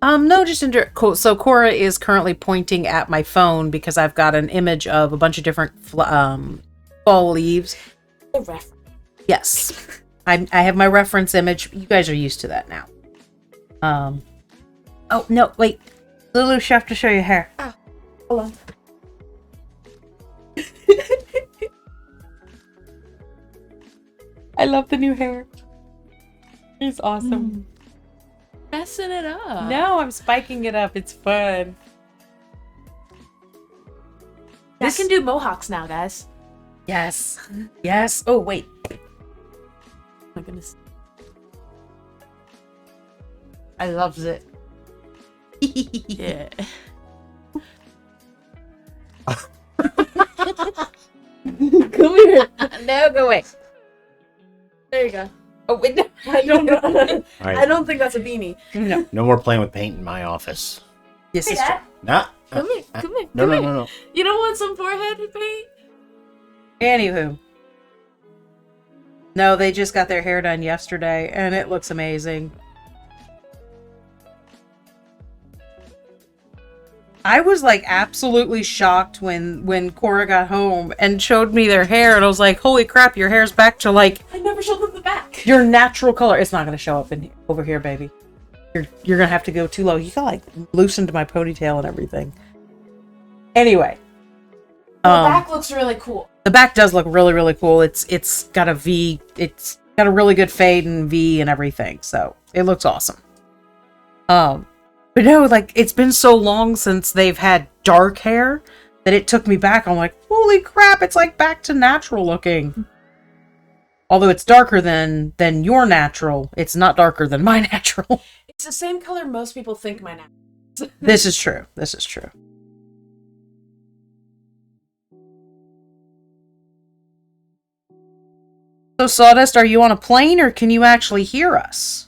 [SPEAKER 1] No, just cool. So Cora is currently pointing at my phone because I've got an image of a bunch of different fall leaves.
[SPEAKER 3] The reference.
[SPEAKER 1] Yes, I have my reference image. You guys are used to that now. Oh no, wait, Lulu, you have to show your hair.
[SPEAKER 3] Ah, hold on.
[SPEAKER 1] I love the new hair. It's awesome.
[SPEAKER 3] Messing it up.
[SPEAKER 1] No, I'm spiking it up. It's fun.
[SPEAKER 3] I can do mohawks now, guys.
[SPEAKER 1] Yes. Yes. Oh, wait.
[SPEAKER 3] Oh my goodness. I loves it. Yeah.
[SPEAKER 1] Come here. No, go away.
[SPEAKER 3] There you go. Oh, wait, no, I don't know.
[SPEAKER 2] All right.
[SPEAKER 3] I don't think that's a beanie.
[SPEAKER 1] No.
[SPEAKER 2] No more playing with paint in my office.
[SPEAKER 1] Yes,
[SPEAKER 3] Hey,
[SPEAKER 1] sister.
[SPEAKER 3] Dad,
[SPEAKER 2] Nah.
[SPEAKER 3] come here, come here,
[SPEAKER 2] No,
[SPEAKER 3] come
[SPEAKER 2] no,
[SPEAKER 3] here.
[SPEAKER 2] no, no.
[SPEAKER 3] You don't want some forehead paint?
[SPEAKER 1] Anywho. No, they just got their hair done yesterday, and it looks amazing. I was like absolutely shocked when Cora got home and showed me their hair, and I was like, "Holy crap, your hair's back to like
[SPEAKER 3] I never showed them the back.
[SPEAKER 1] your natural color." It's not gonna show up in over here, baby. You're gonna have to go too low. You got like loosened my ponytail and everything. Anyway,
[SPEAKER 3] The back looks really cool.
[SPEAKER 1] the back does look really, really cool. It's got a V. It's got a really good fade and V and everything. So it looks awesome. But no, like it's been so long since they've had dark hair that it took me back. I'm like, holy crap! It's like back to natural looking. Although it's darker than your natural, it's not darker than my natural.
[SPEAKER 3] It's the same color most people think mine is.
[SPEAKER 1] This is true. This is true. So, Sawdust, are you on a plane or can you actually hear us?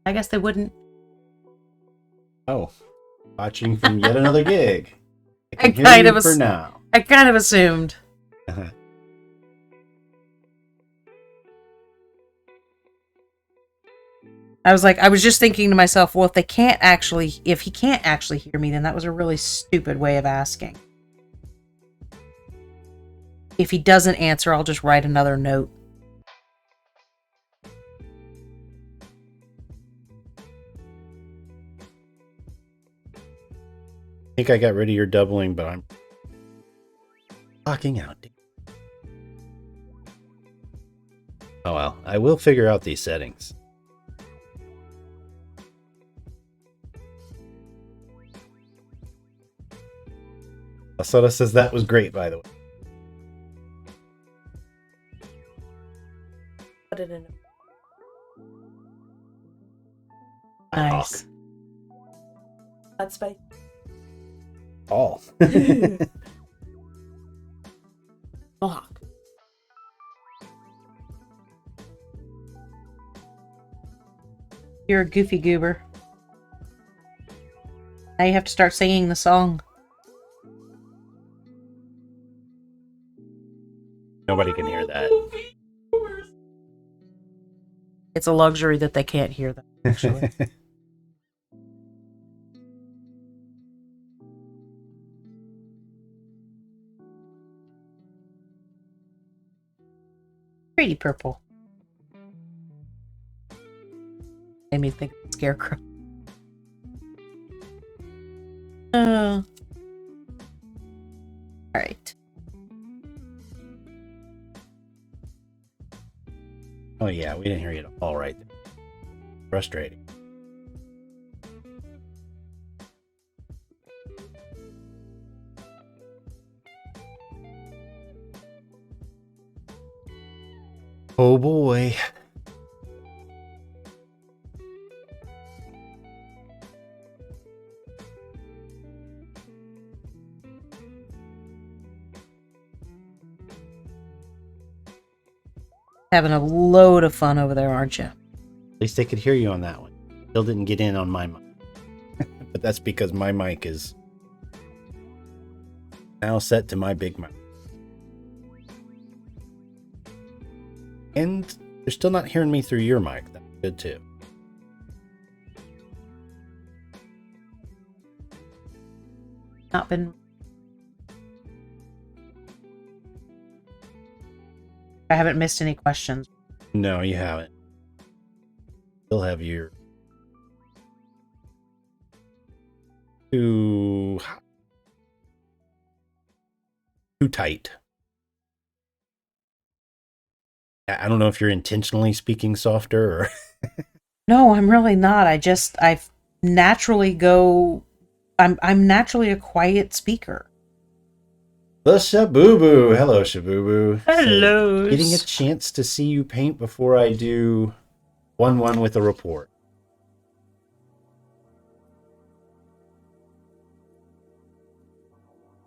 [SPEAKER 1] I guess they wouldn't.
[SPEAKER 2] Oh, watching from yet another gig.
[SPEAKER 1] I
[SPEAKER 2] can
[SPEAKER 1] kind
[SPEAKER 2] hear
[SPEAKER 1] of
[SPEAKER 2] you for now.
[SPEAKER 1] I kind of assumed. I was just thinking to myself, well, if he can't actually hear me, then that was a really stupid way of asking. If he doesn't answer, I'll just write another note.
[SPEAKER 2] I think I got rid of your doubling, but I'm blocking out. Oh well, I will figure out these settings. Asada says that was great, by the way.
[SPEAKER 3] Put it in.
[SPEAKER 1] Nice.
[SPEAKER 3] That's spicy.
[SPEAKER 2] All.
[SPEAKER 3] Mohawk.
[SPEAKER 1] You're a goofy goober. Now you have to start singing the song.
[SPEAKER 2] Nobody can hear that.
[SPEAKER 1] It's a luxury that they can't hear that, actually. Pretty purple. Made me think of the scarecrow. Alright.
[SPEAKER 2] Oh yeah, we didn't hear you at all right there. Frustrating. Oh boy.
[SPEAKER 1] Having a load of fun over there, aren't you?
[SPEAKER 2] At least they could hear you on that one. Still didn't get in on my mic. But that's because my mic is now set to my big mic. And they're still not hearing me through your mic. That's good too.
[SPEAKER 1] Not been. I haven't missed any questions.
[SPEAKER 2] No, you haven't. Still have your too tight. I don't know if you're intentionally speaking softer or
[SPEAKER 1] No, I'm really not. I naturally go. I'm naturally a quiet speaker.
[SPEAKER 2] The Shabooboo. Hello, Shabooboo.
[SPEAKER 1] Hello.
[SPEAKER 2] Getting a chance to see you paint before I do 1-1 with a report.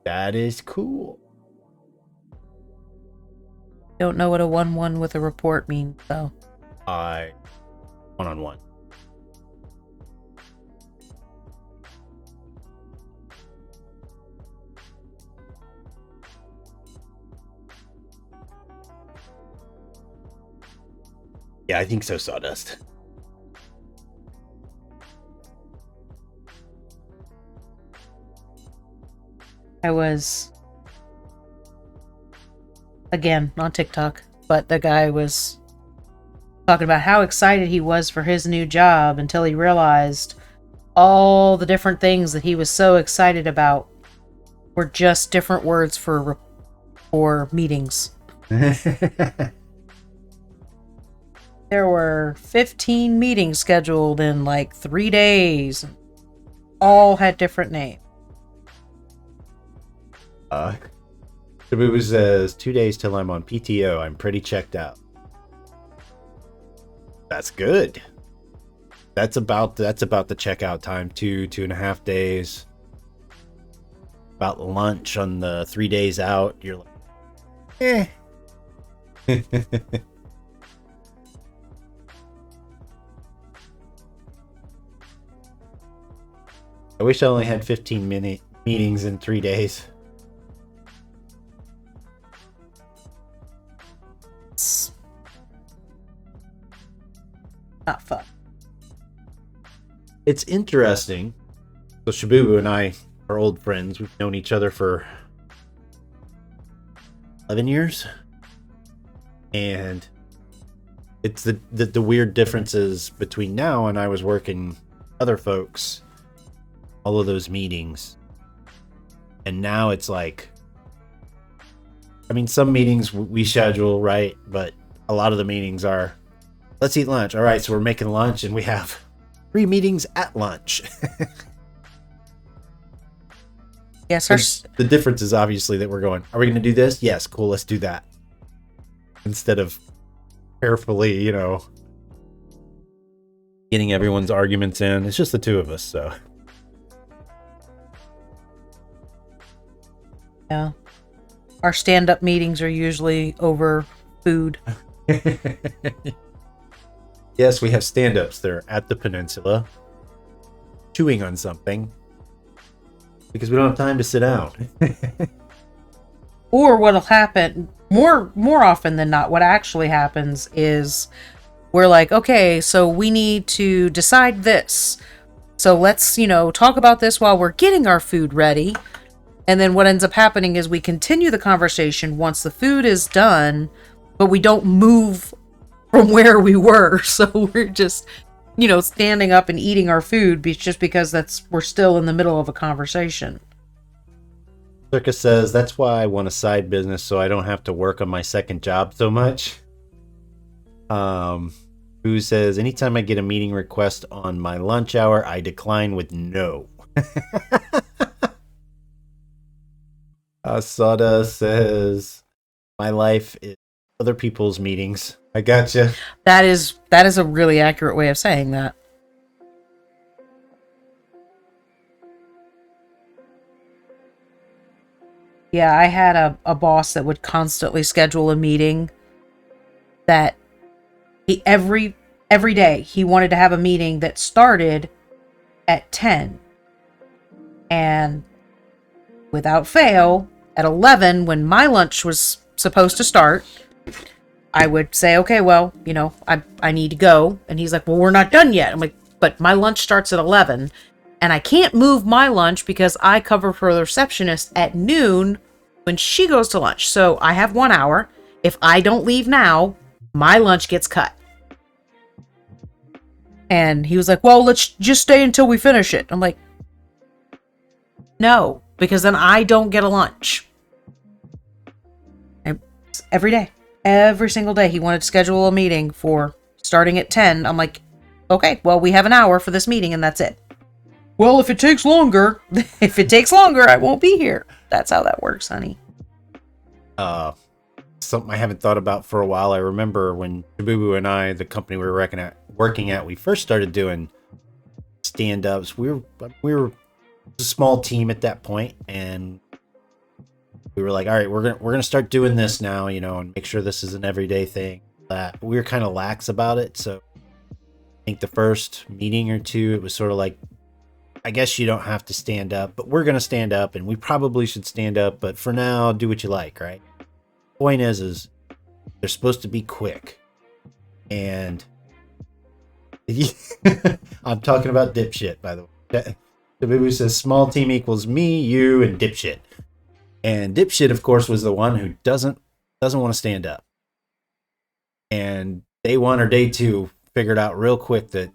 [SPEAKER 2] That is cool.
[SPEAKER 1] Don't know what a 1-1 with a report means, though.
[SPEAKER 2] 1-on-1. Yeah, I think so, Sawdust.
[SPEAKER 1] I was, again, on TikTok, but the guy was talking about how excited he was for his new job until he realized all the different things that he was so excited about were just different words for meetings. There were 15 meetings scheduled in like 3 days. All had different names.
[SPEAKER 2] Shabooboo says 2 days till I'm on PTO. I'm pretty checked out. That's good. That's about the checkout time. 2.5 days. About lunch on the 3 days out. You're like, eh. I wish I only had 15-minute meetings in 3 days.
[SPEAKER 1] It's not fun.
[SPEAKER 2] It's interesting. So Shabooboo and I are old friends. We've known each other for 11 years. And it's the weird differences between now and I was working other folks. All of those meetings. And now it's like, I mean, some meetings we schedule, right? But a lot of the meetings are, let's eat lunch. All right, so we're making lunch and we have 3 meetings at lunch.
[SPEAKER 1] Yes,
[SPEAKER 2] the difference is obviously that we're going, are we going to do this? Yes, cool, let's do that. Instead of carefully, getting everyone's arguments in. It's just the two of us, so.
[SPEAKER 1] Yeah. Our stand-up meetings are usually over food.
[SPEAKER 2] Yes, we have stand-ups. They're at the peninsula, chewing on something, because we don't have time to sit down.
[SPEAKER 1] Or what'll happen, more often than not, what actually happens is we're like, okay, so we need to decide this. So let's, talk about this while we're getting our food ready. And then what ends up happening is we continue the conversation once the food is done, but we don't move from where we were. So we're just, standing up and eating our food just because we're still in the middle of a conversation.
[SPEAKER 2] Circus says, that's why I want a side business so I don't have to work on my second job so much. Who says, anytime I get a meeting request on my lunch hour, I decline with no. Asada says, my life is other people's meetings. I gotcha.
[SPEAKER 1] That is a really accurate way of saying that. Yeah, I had a boss that would constantly schedule a meeting that every day he wanted to have a meeting that started at 10. And without fail, at 11, when my lunch was supposed to start, I would say, okay, well, I need to go. And he's like, well, we're not done yet. I'm like, but my lunch starts at 11. And I can't move my lunch because I cover for the receptionist at noon when she goes to lunch. So I have 1 hour. If I don't leave now, my lunch gets cut. And he was like, well, let's just stay until we finish it. I'm like, no, because then I don't get a lunch. Every single day, he wanted to schedule a meeting for starting at 10. I'm like, okay, well, we have an hour for this meeting and that's it. Well, if it takes longer, I won't be here. That's how that works, honey.
[SPEAKER 2] Something I haven't thought about for a while. I remember when Shabubu and I, the company we were working at, we first started doing stand-ups. We were a small team at that point, and we were like, all right, we're gonna start doing this now, and make sure this is an everyday thing. That we were kind of lax about it. So I think the first meeting or two, it was sort of like, I guess you don't have to stand up, but we're gonna stand up, and we probably should stand up. But for now, do what you like, right? Point is they're supposed to be quick, and I'm talking about dipshit, by the way. The movie says small team equals me, you, and dipshit. And dipshit, of course, was the one who doesn't want to stand up. And day one or day two figured out real quick that it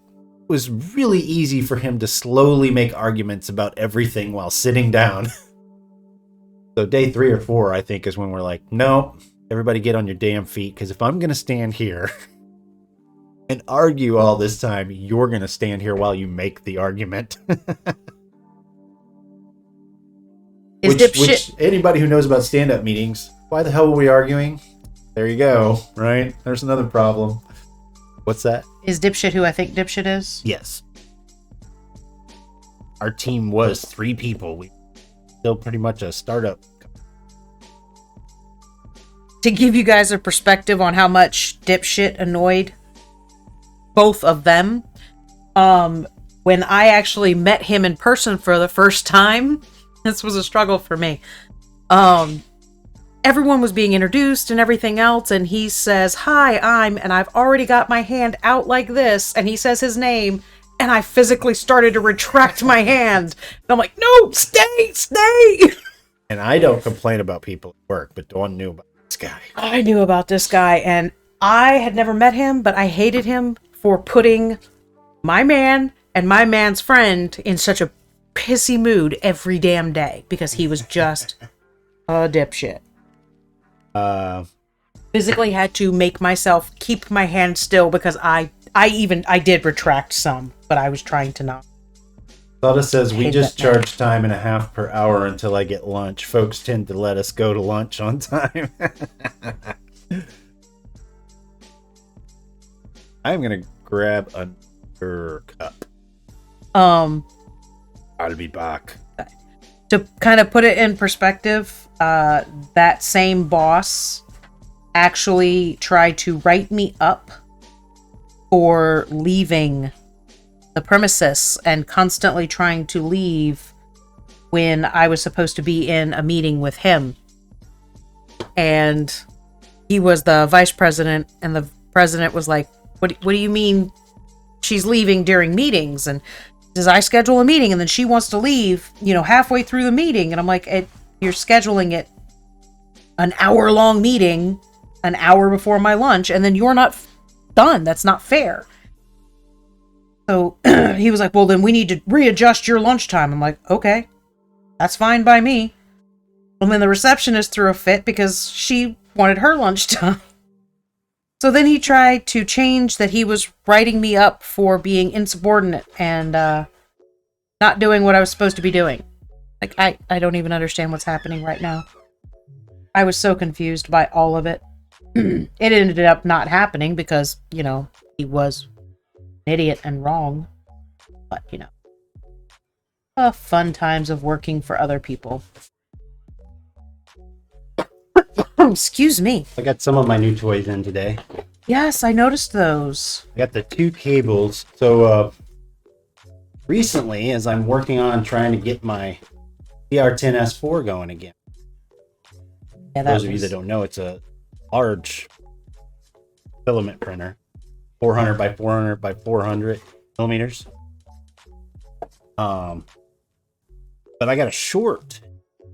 [SPEAKER 2] was really easy for him to slowly make arguments about everything while sitting down. So day 3 or 4, I think, is when we're like, no, everybody get on your damn feet, because if I'm going to stand here and argue all this time, you're going to stand here while you make the argument. Which anybody who knows about stand-up meetings, why the hell were we arguing? There you go, right? There's another problem. What's that?
[SPEAKER 1] Is dipshit who I think dipshit is?
[SPEAKER 2] Yes. Our team was 3 people. We still pretty much a startup.
[SPEAKER 1] To give you guys a perspective on how much dipshit annoyed both of them, when I actually met him in person for the first time, this was a struggle for me. Everyone was being introduced and everything else, and he says, hi, and I've already got my hand out like this, and he says his name, and I physically started to retract my hand. And I'm like, no, stay!
[SPEAKER 2] And I don't complain about people at work, but Dawn knew about this guy.
[SPEAKER 1] I knew about this guy, and I had never met him, but I hated him for putting my man and my man's friend in such a pissy mood every damn day, because he was just a dipshit. Physically had to make myself keep my hand still, because I did retract some, but I was trying to not.
[SPEAKER 2] Thought says we just charge time and a half per hour until I get lunch. Folks tend to let us go to lunch on time. I'm gonna grab another cup. I'll be back.
[SPEAKER 1] To kind of put it in perspective, that same boss actually tried to write me up for leaving the premises and constantly trying to leave when I was supposed to be in a meeting with him. And he was the vice president, and the president was like, what do you mean she's leaving during meetings? And says, I schedule a meeting and then she wants to leave, halfway through the meeting. And I'm like, you're scheduling it an hour-long meeting, an hour before my lunch, and then you're not done. That's not fair. So he was like, well, then we need to readjust your lunchtime. I'm like, okay, that's fine by me. And then the receptionist threw a fit because she wanted her lunchtime. So then he tried to change that he was writing me up for being insubordinate and not doing what I was supposed to be doing. Like, I don't even understand what's happening right now. I was so confused by all of it. It ended up not happening because, he was an idiot and wrong. But, fun times of working for other people. Excuse me.
[SPEAKER 2] I got some of my new toys in today.
[SPEAKER 1] Yes, I noticed those.
[SPEAKER 2] I got the 2 cables. So recently, as I'm working on trying to get my CR10S4 going again.
[SPEAKER 1] Yeah,
[SPEAKER 2] those of you that don't know, it's a large filament printer, 400 by 400 by 400 millimeters. But I got a short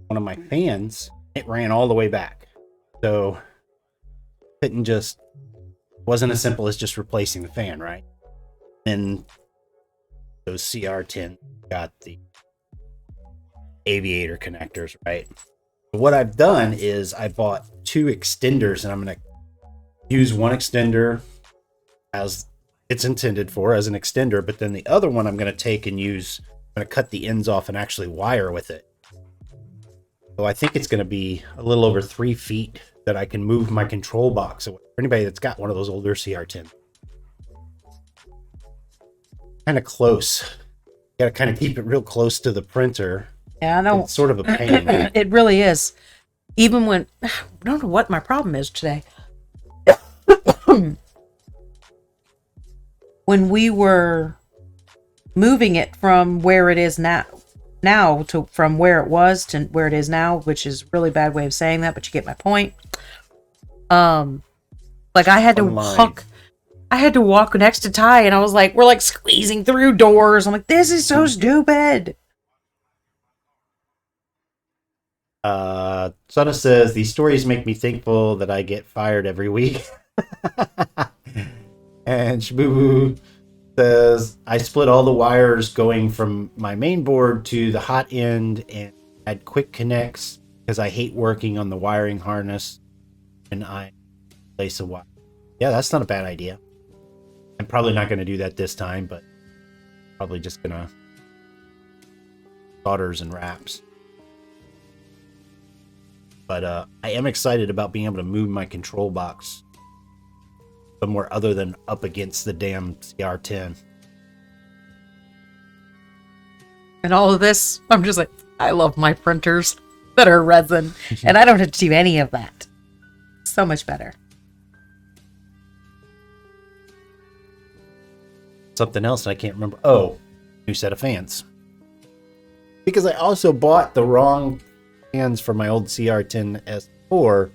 [SPEAKER 2] one of my fans. It ran all the way back. So wasn't as simple as just replacing the fan, right? And those CR10 got the aviator connectors, right? But what I've done is I bought 2 extenders, and I'm going to use one extender as it's intended for, as an extender, but then the other one I'm going to take and I'm going to cut the ends off and actually wire with it. So I think it's going to be a little over 3 feet that I can move my control box away. For anybody that's got one of those older CR10. Kind of close. Got to kind of keep it real close to the printer.
[SPEAKER 1] Yeah, I know.
[SPEAKER 2] It's sort of a pain.
[SPEAKER 1] It really is. Even when I don't know what my problem is today. When we were moving it from where it is now to from where it was to where it is now, which is a really bad way of saying that, but you get my point. Like I had to walk next to Ty, and I was like, we're like squeezing through doors. I'm like, this is so stupid.
[SPEAKER 2] Sana says, these stories make me thankful that I get fired every week. And Shabubu says, I split all the wires going from my main board to the hot end and had quick connects because I hate working on the wiring harness and I place a wire. Yeah, that's not a bad idea. I'm probably not going to do that this time, but probably just going to solders and wraps. But I am excited about being able to move my control box somewhere other than up against the damn CR10.
[SPEAKER 1] And all of this, I'm just like, I love my printers that are resin, and I don't have to do any of that. So much better.
[SPEAKER 2] Something else I can't remember. Oh, new set of fans. Because I also bought the wrong fans for my old CR10 S4.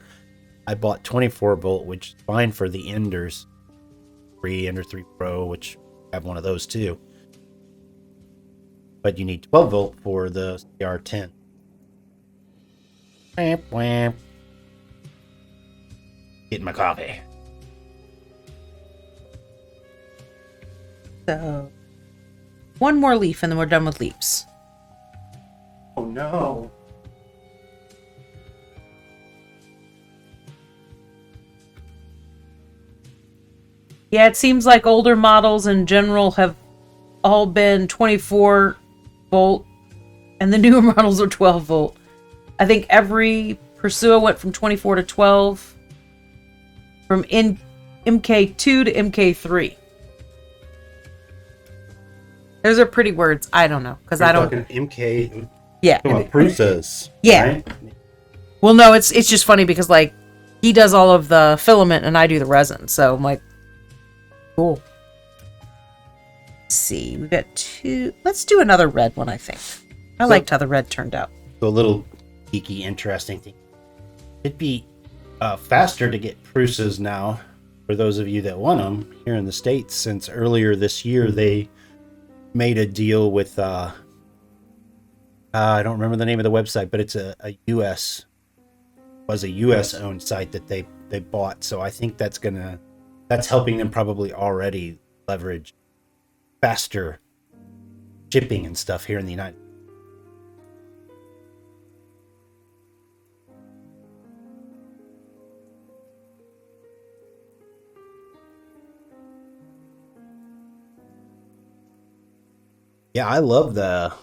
[SPEAKER 2] I bought 24 volt, which is fine for the Enders 3, Ender 3 Pro, which I have one of those too. But you need 12 volt for the CR10. Whamp, whamp. Getting my coffee.
[SPEAKER 1] So, one more leaf and then we're done with leaps.
[SPEAKER 2] Oh no.
[SPEAKER 1] Yeah, it seems like older models in general have all been 24 volt, and the newer models are 12 volt. I think every Pursuer went from 24 to 12, from MK2 to MK3. Those are pretty words. I don't know, because I don't.
[SPEAKER 2] MK.
[SPEAKER 1] Yeah.
[SPEAKER 2] Come on, Prusa's.
[SPEAKER 1] Yeah.
[SPEAKER 2] Right?
[SPEAKER 1] Well, no, it's just funny because like he does all of the filament and I do the resin, so I'm like, cool. Let's see, we got 2. Let's do another red one. I think I liked how the red turned out.
[SPEAKER 2] So a little geeky, interesting thing. It'd be faster to get Prusa's now for those of you that want them here in the States, since earlier this year they made a deal with I don't remember the name of the website, but it's a US owned site that they bought. So I think that's helping them probably already leverage faster shipping and stuff here in the United States. Yeah, I love the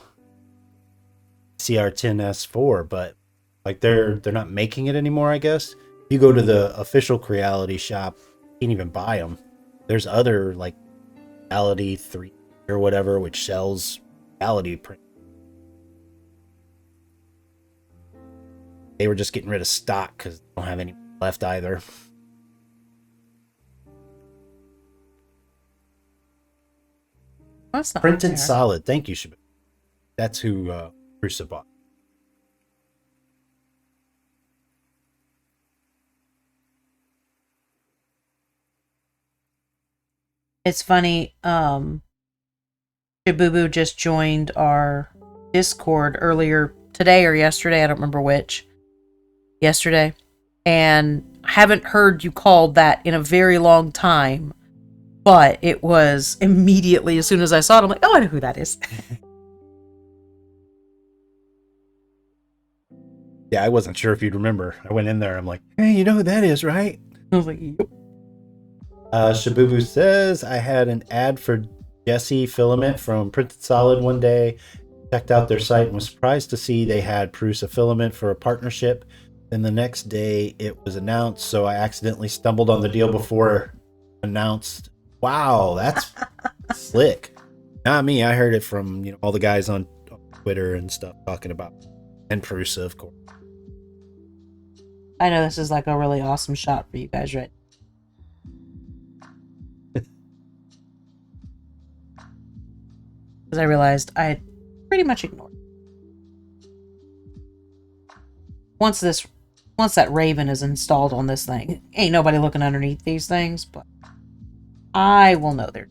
[SPEAKER 2] CR10S4, but like they're not making it anymore, I guess. If you go to the official Creality shop, you can't even buy them. There's other like Creality 3 or whatever which sells Creality print. They were just getting rid of stock because they don't have any left either.
[SPEAKER 1] That's not
[SPEAKER 2] Printed
[SPEAKER 1] fair.
[SPEAKER 2] solid. Thank you, Shabu. That's who Prusa bought.
[SPEAKER 1] It's funny. Shabubu just joined our Discord earlier today or yesterday. I don't remember which. Yesterday, and I haven't heard you called that in a very long time. But it was immediately, as soon as I saw it, I'm like, oh, I know who that is.
[SPEAKER 2] Yeah, I wasn't sure if you'd remember. I went in there. I'm like, hey, you know who that is, right?
[SPEAKER 1] I was like, yep.
[SPEAKER 2] Shabubu says, I had an ad for Jesse Filament from Printed Solid one day. checked out their site and was surprised to see they had Prusa filament for a partnership. Then the next day it was announced, so I accidentally stumbled on the deal before announced. Wow, that's slick. Not me. I heard it from all the guys on Twitter and stuff talking about it. And Prusa, of course.
[SPEAKER 1] I know this is like a really awesome shot for you guys, right? Because I realized I had pretty much ignored it. Once that Raven is installed on this thing, ain't nobody looking underneath these things, but I will know they're.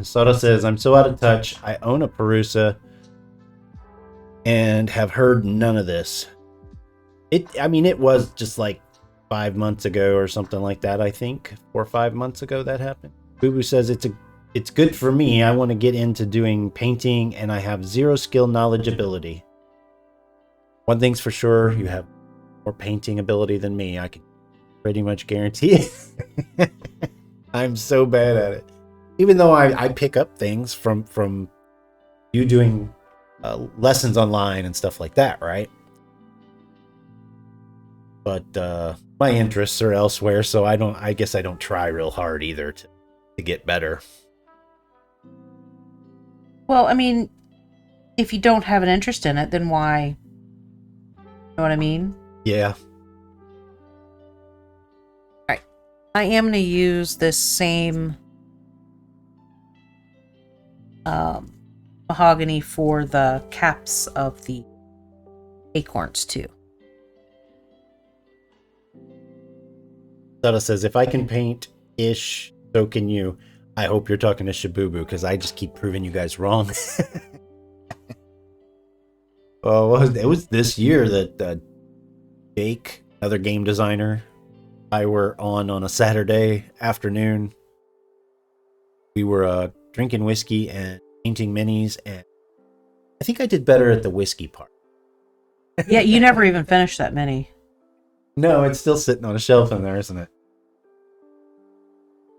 [SPEAKER 2] Soda says, I'm so out of touch. I own a Prusa and have heard none of this. It was just like 5 months ago or something like that, I think. 4 or 5 months ago that happened. Boo Boo says it's good for me. I want to get into doing painting and I have zero skill, knowledge, ability. One thing's for sure, you have more painting ability than me. I can pretty much guarantee it. I'm so bad at it. Even though I pick up things from you doing lessons online and stuff like that, right? But my interests are elsewhere, so I guess I don't try real hard either to get better.
[SPEAKER 1] Well, I mean, if you don't have an interest in it, then why? You know what I mean?
[SPEAKER 2] Yeah.
[SPEAKER 1] Alright. I am going to use this same mahogany for the caps of the acorns too.
[SPEAKER 2] Sutta says, if I can paint ish, so can you. I hope you're talking to Shabubu because I just keep proving you guys wrong. It was this year that Jake, another game designer, I were on a Saturday afternoon. We were drinking whiskey and painting minis, and I think I did better at the whiskey part.
[SPEAKER 1] Yeah, you never even finished that mini.
[SPEAKER 2] No, it's still sitting on a shelf in there, isn't it?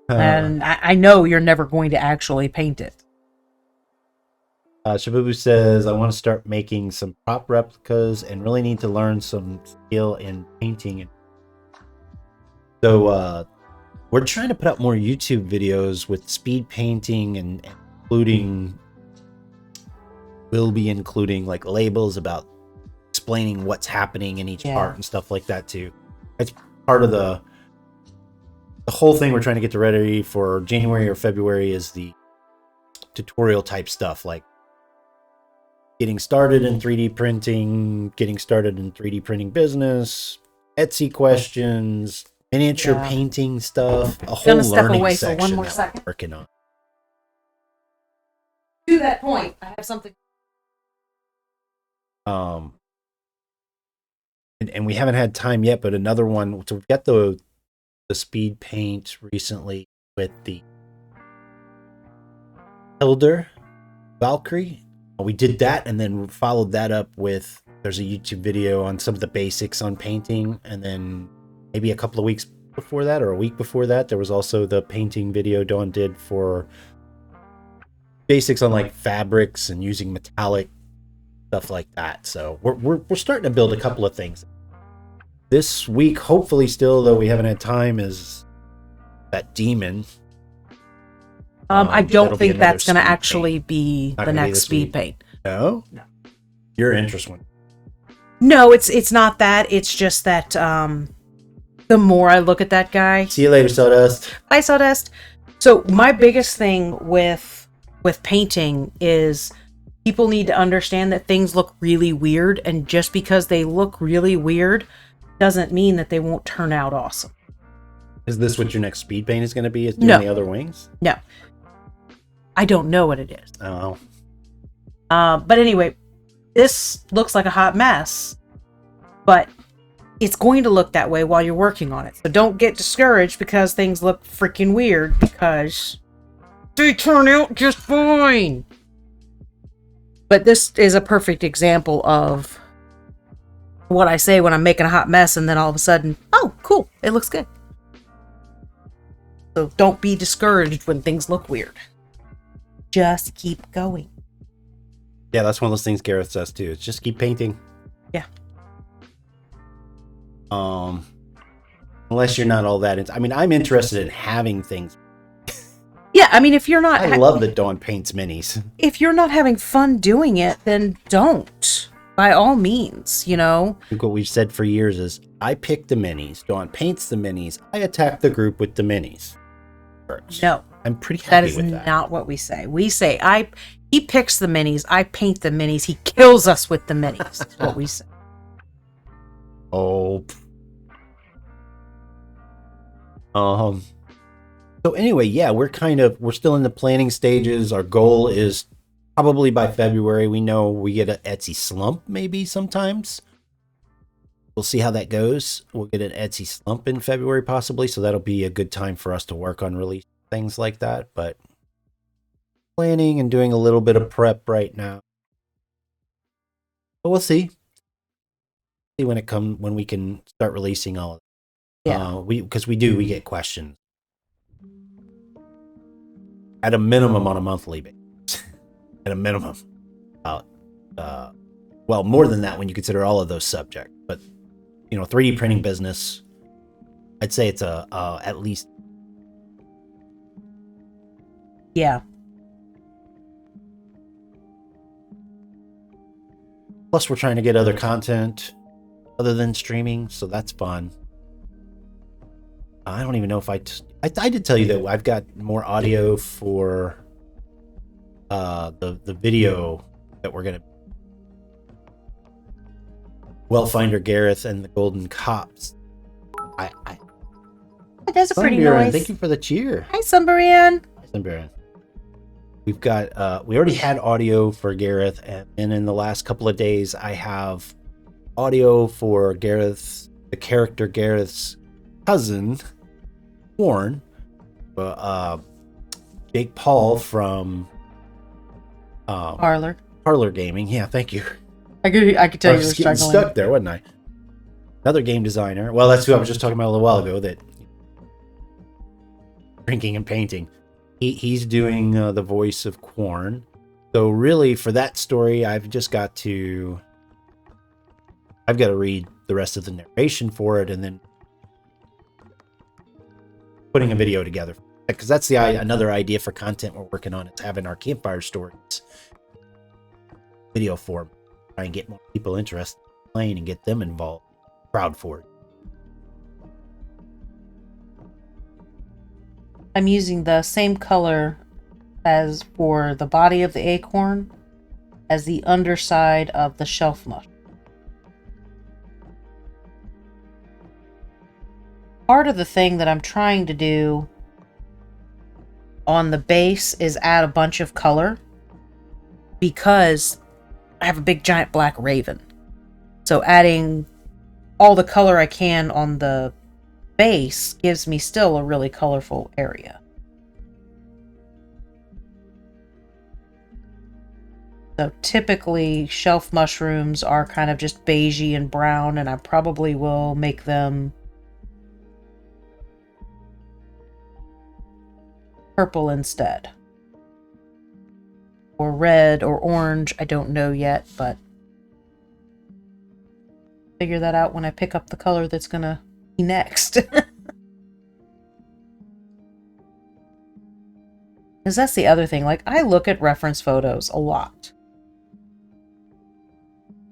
[SPEAKER 1] And I know you're never going to actually paint it.
[SPEAKER 2] Shabubu says, I want to start making some prop replicas and really need to learn some skill in painting. So we're trying to put up more YouTube videos with speed painting and we'll be including like labels about explaining what's happening in each part and stuff like that too. It's part of the whole thing we're trying to get ready for January or February is the tutorial type stuff, like getting started in 3D printing, getting started in 3D printing business, Etsy questions, miniature painting stuff, a whole learning section
[SPEAKER 1] for one more
[SPEAKER 2] that
[SPEAKER 1] second.
[SPEAKER 2] we're working on.
[SPEAKER 1] To that point, I have something.
[SPEAKER 2] And we haven't had time yet, but another one. So we've got the speed paint recently with the Elder Valkyrie. We did that and then followed that up with, there's a YouTube video on some of the basics on painting, and then maybe a couple of weeks before that or a week before that there was also the painting video Dawn did for basics on like fabrics and using metallic stuff like that. So we're starting to build a couple of things this week, hopefully. Still, though we haven't had time, is that demon.
[SPEAKER 1] I don't think that's going to actually be the next speed paint.
[SPEAKER 2] No? Your interest one.
[SPEAKER 1] No, it's not that. It's just that the more I look at that guy.
[SPEAKER 2] See you later, Sawdust.
[SPEAKER 1] Bye, Sawdust. So my biggest thing with painting is people need to understand that things look really weird, and just because they look really weird doesn't mean that they won't turn out awesome.
[SPEAKER 2] Is this what your next speed paint is going to be? Is doing the other wings?
[SPEAKER 1] No. I don't know what it is.
[SPEAKER 2] Oh.
[SPEAKER 1] But anyway, this looks like a hot mess, but it's going to look that way while you're working on it. So don't get discouraged because things look freaking weird, because they turn out just fine. But this is a perfect example of what I say when I'm making a hot mess, and then all of a sudden, oh, cool, it looks good. So don't be discouraged when things look weird. Just keep going.
[SPEAKER 2] Yeah, that's one of those things Gareth says too. It's just keep painting.
[SPEAKER 1] Yeah.
[SPEAKER 2] Unless you're not all that. I mean, I'm interested in having things.
[SPEAKER 1] Yeah, I mean, if you're not...
[SPEAKER 2] I love that Dawn paints minis.
[SPEAKER 1] If you're not having fun doing it, then don't. By all means, you know?
[SPEAKER 2] I think what we've said for years is, I pick the minis, Dawn paints the minis, I attack the group with the minis.
[SPEAKER 1] No.
[SPEAKER 2] I'm pretty
[SPEAKER 1] That
[SPEAKER 2] happy
[SPEAKER 1] is
[SPEAKER 2] with that.
[SPEAKER 1] not what we say. We say, he picks the minis, I paint the minis, he kills us with the minis. That's what we say.
[SPEAKER 2] Oh. So anyway, yeah, we're still in the planning stages. Our goal is probably by February. We know we get an Etsy slump maybe sometimes. We'll see how that goes. We'll get an Etsy slump in February possibly, so that'll be a good time for us to work on release things like that. But planning and doing a little bit of prep right now. But we'll see. See when we can start releasing all of it.
[SPEAKER 1] Yeah.
[SPEAKER 2] We get questions at a minimum on a monthly basis. At a minimum, well, more than that when you consider all of those subjects. But 3D printing business, I'd say it's at least.
[SPEAKER 1] Yeah.
[SPEAKER 2] Plus, we're trying to get other content other than streaming, so that's fun. I don't even know if I did tell you that I've got more audio for the video that we're gonna Wellfinder Gareth and the Golden Cops.
[SPEAKER 1] That's a pretty
[SPEAKER 2] Sunbearan,
[SPEAKER 1] noise.
[SPEAKER 2] thank you for the cheer.
[SPEAKER 1] Hi, Sunbearan.
[SPEAKER 2] Sunbearan. We've got we already had audio for Gareth, and in the last couple of days I have audio for Gareth's cousin, Warren, Jake Paul from
[SPEAKER 1] Parlor
[SPEAKER 2] Gaming. Yeah, thank you.
[SPEAKER 1] I could tell
[SPEAKER 2] I
[SPEAKER 1] you were
[SPEAKER 2] was getting
[SPEAKER 1] struggling.
[SPEAKER 2] stuck there, wasn't I? Another game designer. Well, that's who I was just talking about a little while ago. That drinking and painting. He's doing the voice of Quarn. So really, for that story, I've got to read the rest of the narration for it, and then putting a video together. Because that's another idea for content we're working on, is having our campfire stories video form. Try and get more people interested in playing and get them involved. Proud for it.
[SPEAKER 1] I'm using the same color as for the body of the acorn as the underside of the shelf mushroom. Part of the thing that I'm trying to do on the base is add a bunch of color, because I have a big giant black raven. So adding all the color I can on the base gives me still a really colorful area. So typically shelf mushrooms are kind of just beigey and brown, and I probably will make them purple instead. Or red or orange, I don't know yet, but figure that out when I pick up the color that's gonna be next. Because that's the other thing, like, I look at reference photos a lot.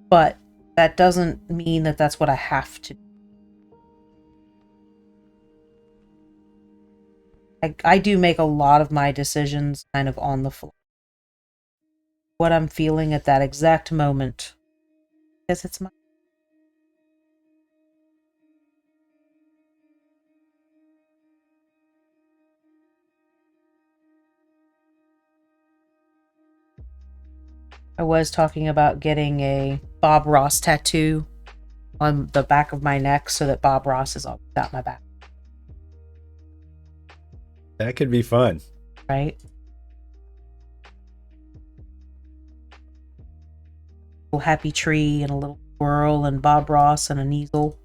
[SPEAKER 1] But that doesn't mean that that's what I have to do. I do make a lot of my decisions kind of on the fly. What I'm feeling at that exact moment. Because it's my... I was talking about getting a Bob Ross tattoo on the back of my neck so that Bob Ross is always out my back.
[SPEAKER 2] That could be fun.
[SPEAKER 1] Right? A little happy tree and a little squirrel and Bob Ross and an easel.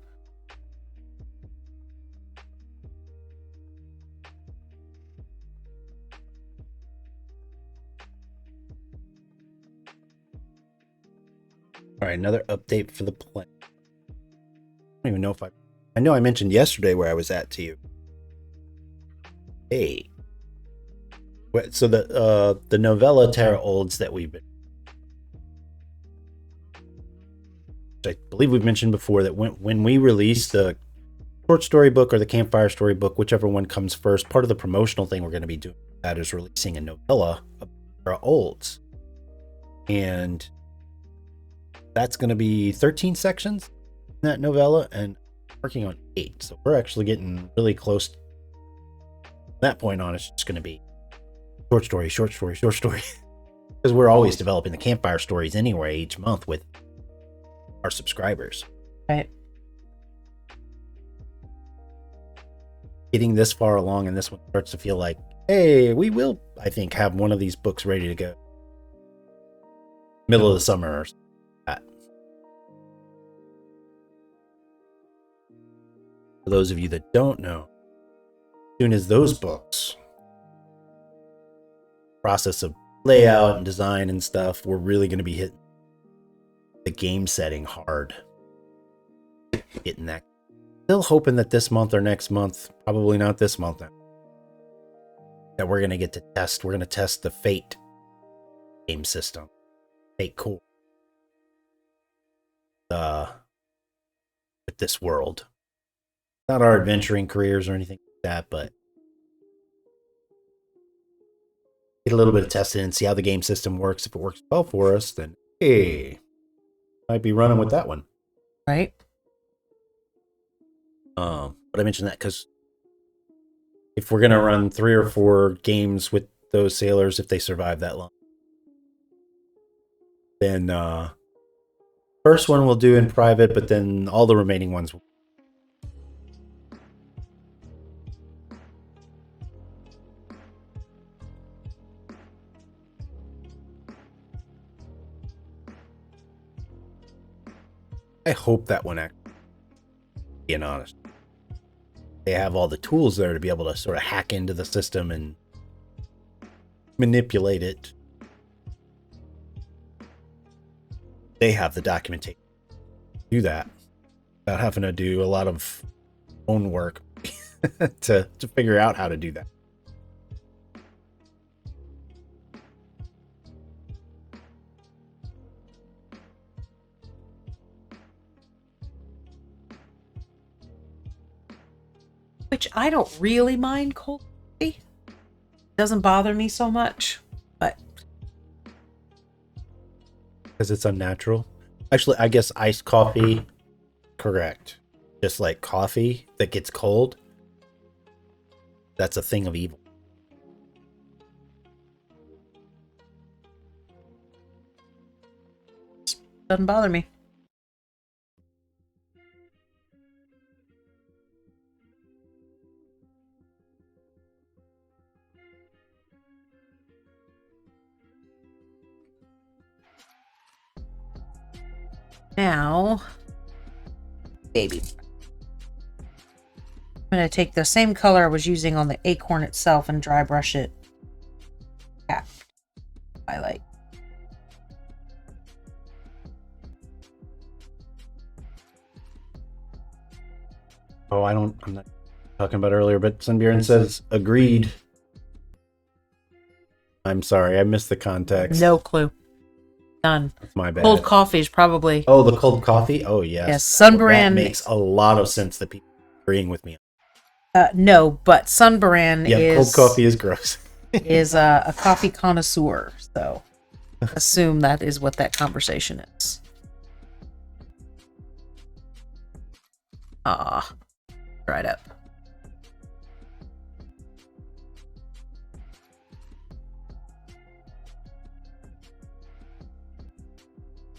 [SPEAKER 2] All right, another update for the plane. I don't even know if I know I mentioned yesterday where I was at to you. Hey. So the novella Terra Olds that we've been, I believe we've mentioned before, that when we release the short story book or the campfire story book, whichever one comes first, part of the promotional thing we're going to be doing that is releasing a novella of Terra Olds. And that's going to be 13 sections in that novella, and working on 8. So we're actually getting really close. From that point on, it's just going to be short story, short story, short story. Because we're always developing the campfire stories anyway each month with our subscribers.
[SPEAKER 1] Right.
[SPEAKER 2] Getting this far along, and this one starts to feel like, hey, we will, I think, have one of these books ready to go. Middle of the summer or something like that. For those of you that don't know, as soon as those books, process of layout and design and stuff, we're really going to be hitting the game setting hard. Getting that. Still hoping that this month or next month, probably not this month, that we're going to get to test. We're going to test the Fate game system. Fate Core. With this world. Not our adventuring careers or anything like that, but get a little bit of testing and see how the game system works. If it works well for us, then hey, might be running with that one.
[SPEAKER 1] Right.
[SPEAKER 2] But I mentioned that because if we're gonna run 3 or 4 games with those sailors, if they survive that long, then first one we'll do in private, but then all the remaining ones will. I hope that one actually, being honest, they have all the tools there to be able to sort of hack into the system and manipulate it. They have the documentation to do that without having to do a lot of own work to figure out how to do that.
[SPEAKER 1] Which I don't really mind cold coffee. Doesn't bother me so much, but
[SPEAKER 2] Because it's unnatural. Actually, I guess iced coffee, correct. Just like coffee that gets cold, that's a thing of evil.
[SPEAKER 1] doesn't bother me. Now, baby. I'm going to take the same color I was using on the acorn itself and dry brush it. Yeah. Highlight.
[SPEAKER 2] Oh, I'm not talking about earlier, but Sunbury says, agreed. I'm sorry, I missed the context.
[SPEAKER 1] No clue. None.
[SPEAKER 2] That's my bad.
[SPEAKER 1] Cold coffee is probably.
[SPEAKER 2] Oh, the cold coffee? Oh, yes.
[SPEAKER 1] Yes, Sunbrand.
[SPEAKER 2] That makes a lot of sense that people are agreeing with me.
[SPEAKER 1] No, but Sunbrand
[SPEAKER 2] Cold coffee is gross.
[SPEAKER 1] is a coffee connoisseur, so assume that is what that conversation is. Dried up.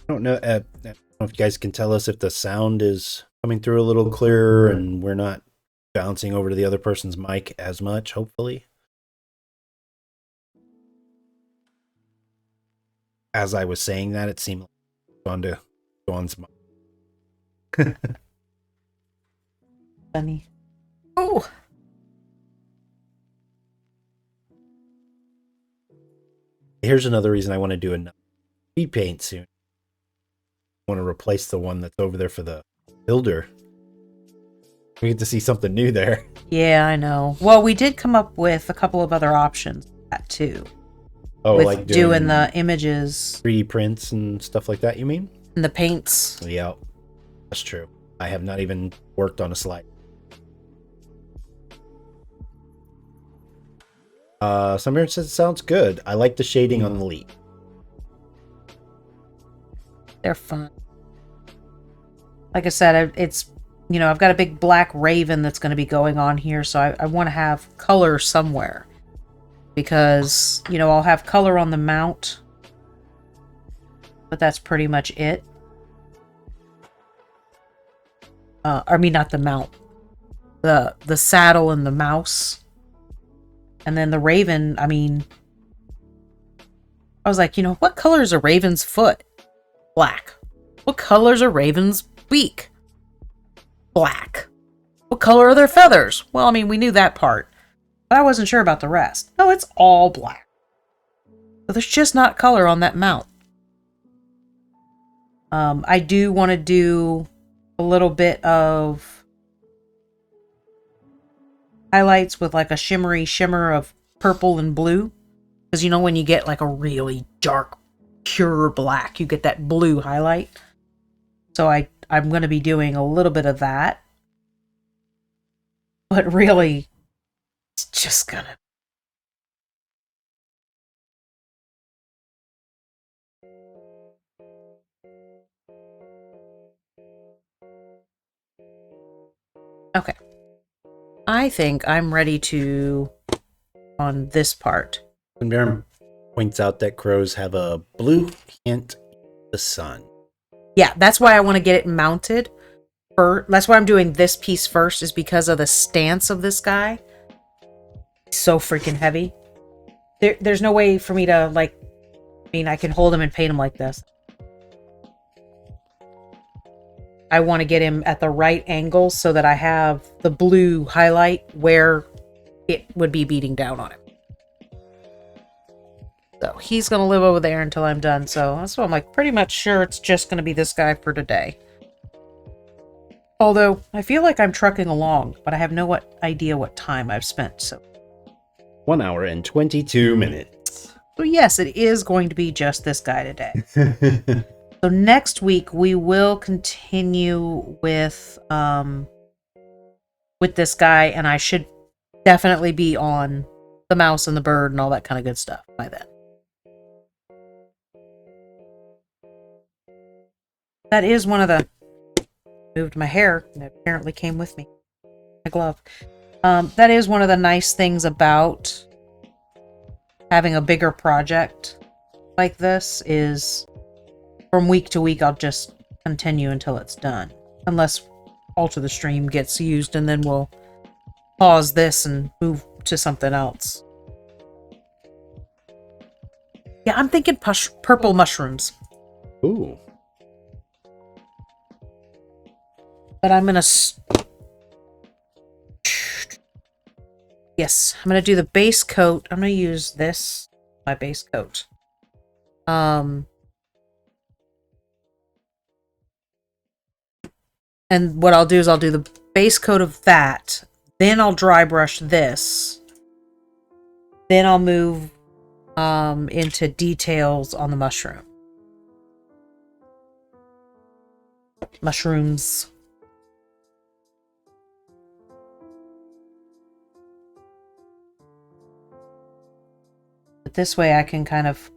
[SPEAKER 2] I don't know. I don't know if you guys can tell us if the sound is coming through a little clearer and we're not bouncing over to the other person's mic as much, hopefully. As I was saying that, it seemed like gone to Dawn's mic.
[SPEAKER 1] Funny. Oh.
[SPEAKER 2] Here's another reason I want to do a repaint soon. I want to replace the one that's over there for the builder. We get to see something new there.
[SPEAKER 1] Yeah, I know. Well, we did come up with a couple of other options for that too.
[SPEAKER 2] Oh,
[SPEAKER 1] with
[SPEAKER 2] like
[SPEAKER 1] doing the images,
[SPEAKER 2] 3D prints and stuff like that, you mean?
[SPEAKER 1] and the paints.
[SPEAKER 2] Yeah, that's true. I have not even worked on a slide. Samir says it sounds good. I like the shading on the leaf.
[SPEAKER 1] They're fun. Like I said, it's, you know, I've got a big black raven that's going to be going on here, so I want to have color somewhere. Because, you know, I'll have color on the mount, but that's pretty much it. I mean, not the mount. The saddle and the mouse. And then the raven, I mean, I was like, you know, what color is a raven's foot? Black. What color is a raven's beak? Black. What color are their feathers? Well, I mean, we knew that part, but I wasn't sure about the rest. No, it's all black. So there's just not color on that mount. I do want to do a little bit of highlights with like a shimmery shimmer of purple and blue. Because you know when you get like a really dark, pure black, you get that blue highlight. So I'm going to be doing a little bit of that. But really, it's just going to... Okay. I think I'm ready to... on this part.
[SPEAKER 2] And Baron points out that crows have a blue hint in the sun.
[SPEAKER 1] Yeah, that's why I want to get it mounted. That's why I'm doing this piece first, is because of the stance of this guy. He's so freaking heavy. There's no way for me to, like... I mean, I can hold him and paint him like this. I want to get him at the right angle so that I have the blue highlight where it would be beating down on him. So he's going to live over there until I'm done. So that's why I'm like pretty much sure it's just going to be this guy for today. Although I feel like I'm trucking along, but I have no idea what time I've spent. So
[SPEAKER 2] 1 hour and 22 minutes.
[SPEAKER 1] So yes, it is going to be just this guy today. So next week we will continue with this guy, and I should definitely be on the mouse and the bird and all that kind of good stuff by then. That is one of the... moved my hair, and it apparently came with me. My glove. That is one of the nice things about having a bigger project like this, is from week to week I'll just continue until it's done. Unless Alter the Stream gets used, and then we'll pause this and move to something else. Yeah, I'm thinking purple mushrooms.
[SPEAKER 2] Ooh.
[SPEAKER 1] But I'm gonna... yes, I'm gonna do the base coat. I'm gonna use this, my base coat. And what I'll do is I'll do the base coat of that. Then I'll dry brush this. Then I'll move into details on the mushroom. Mushrooms. But this way I can kind of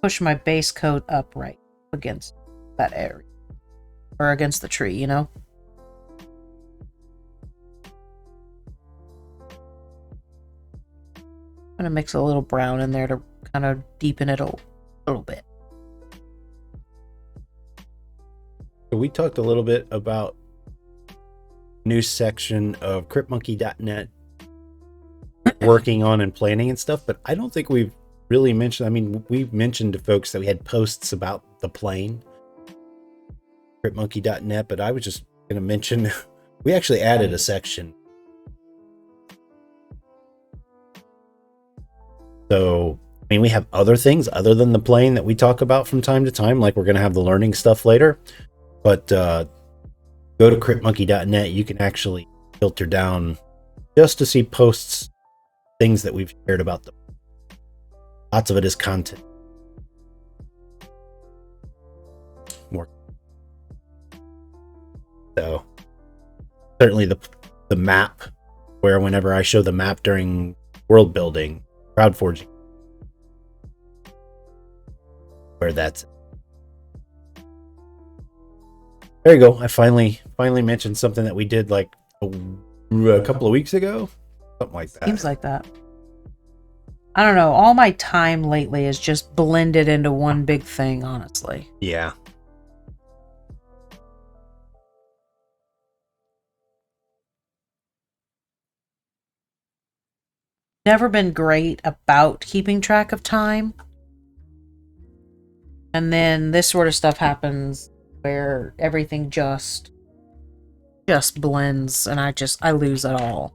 [SPEAKER 1] push my base coat up right against that area. Or against the tree, you know? I'm gonna mix a little brown in there to kind of deepen it a little bit.
[SPEAKER 2] So we talked a little bit about new section of cryptmonkey.net working on and planning and stuff, but I don't think we've really mentioned, I mean, we've mentioned to folks that we had posts about the plane, cryptmonkey.net, but I was just going to mention we actually added a section. So, I mean, we have other things other than the plane that we talk about from time to time, like we're going to have the learning stuff later, but go to cryptmonkey.net. You can actually filter down just to see posts, things that we've shared about them. Lots of it is content. More. So certainly the map, where whenever I show the map during world building, crowd forging, where that's. There you go. I finally mentioned something that we did like a couple of weeks ago. Something like that.
[SPEAKER 1] Seems like that. I don't know. All my time lately is just blended into one big thing, honestly.
[SPEAKER 2] Yeah.
[SPEAKER 1] Never been great about keeping track of time. And then this sort of stuff happens where everything just blends and I lose it all.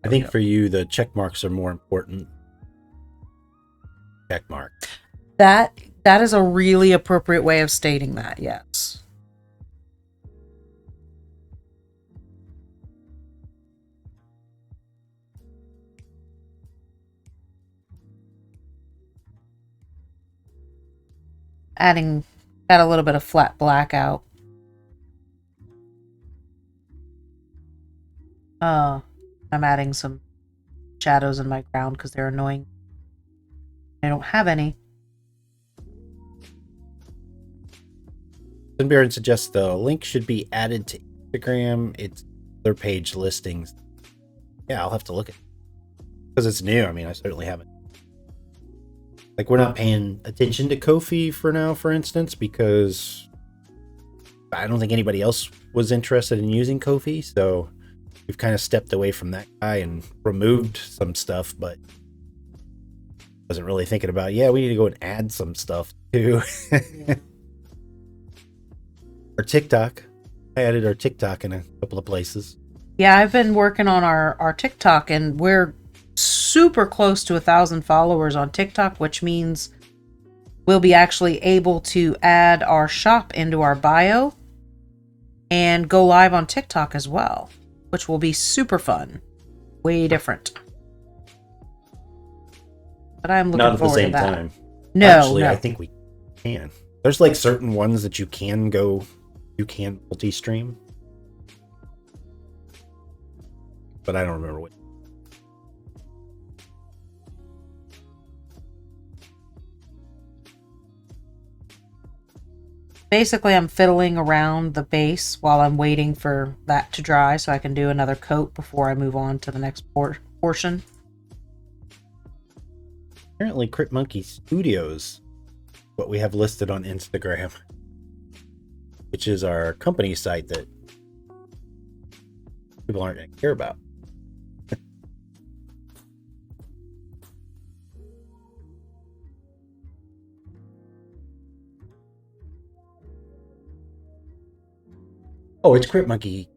[SPEAKER 2] I think for you, the check marks are more important. Check mark.
[SPEAKER 1] That is a really appropriate way of stating that, yes. Add a little bit of flat blackout. I'm adding some shadows in my ground because they're annoying. I don't have any.
[SPEAKER 2] Baron suggests the link should be added to Instagram. It's their page listings. Yeah, I'll have to look at it. Because it's new. I mean, I certainly haven't. Like, we're not paying attention to Ko-fi for now, for instance, because I don't think anybody else was interested in using Ko-fi. So we've kind of stepped away from that guy and removed some stuff, but wasn't really thinking about, we need to go and add some stuff too. Our TikTok. I added our TikTok in a couple of places.
[SPEAKER 1] Yeah, I've been working on our TikTok, and we're super close to 1,000 followers on TikTok, which means we'll be actually able to add our shop into our bio and go live on TikTok as well, which will be super fun. Way different. But I'm looking forward to that. Not at the same time. No,
[SPEAKER 2] actually,
[SPEAKER 1] no.
[SPEAKER 2] I think we can. There's like certain ones that you can multi-stream. But I don't remember what.
[SPEAKER 1] Basically, I'm fiddling around the base while I'm waiting for that to dry so I can do another coat before I move on to the next portion.
[SPEAKER 2] Apparently, Crypt Monkey Studios, what we have listed on Instagram, which is our company site that people aren't going to care about. Oh, it's Crypt Monkey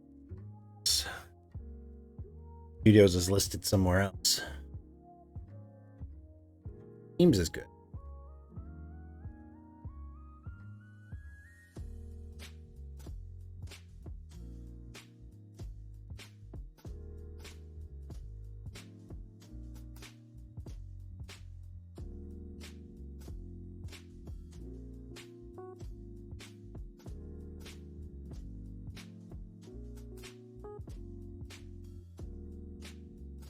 [SPEAKER 2] Studios is listed somewhere else. Seems as good.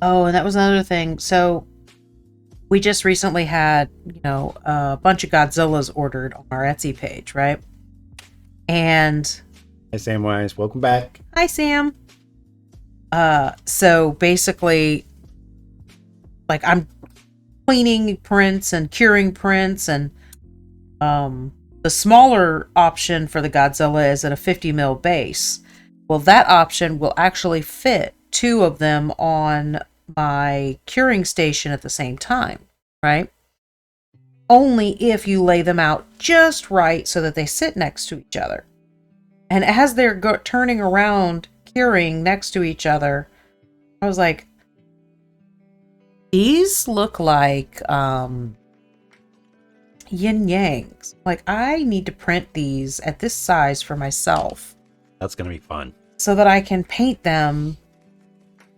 [SPEAKER 1] Oh, and that was another thing. So we just recently had, a bunch of Godzillas ordered on our Etsy page, right? And
[SPEAKER 2] Hi, Samwise. Welcome back.
[SPEAKER 1] Hi, Sam. So basically, like, I'm cleaning prints and curing prints, and The smaller option for the Godzilla is at a 50 mil base. Well, that option will actually fit 2 of them on my curing station at the same time, right? Only if you lay them out just right so that they sit next to each other. And as they're turning around, curing next to each other, I was like, these look like yin yangs. Like, I need to print these at this size for myself.
[SPEAKER 2] That's going to be fun.
[SPEAKER 1] So that I can paint them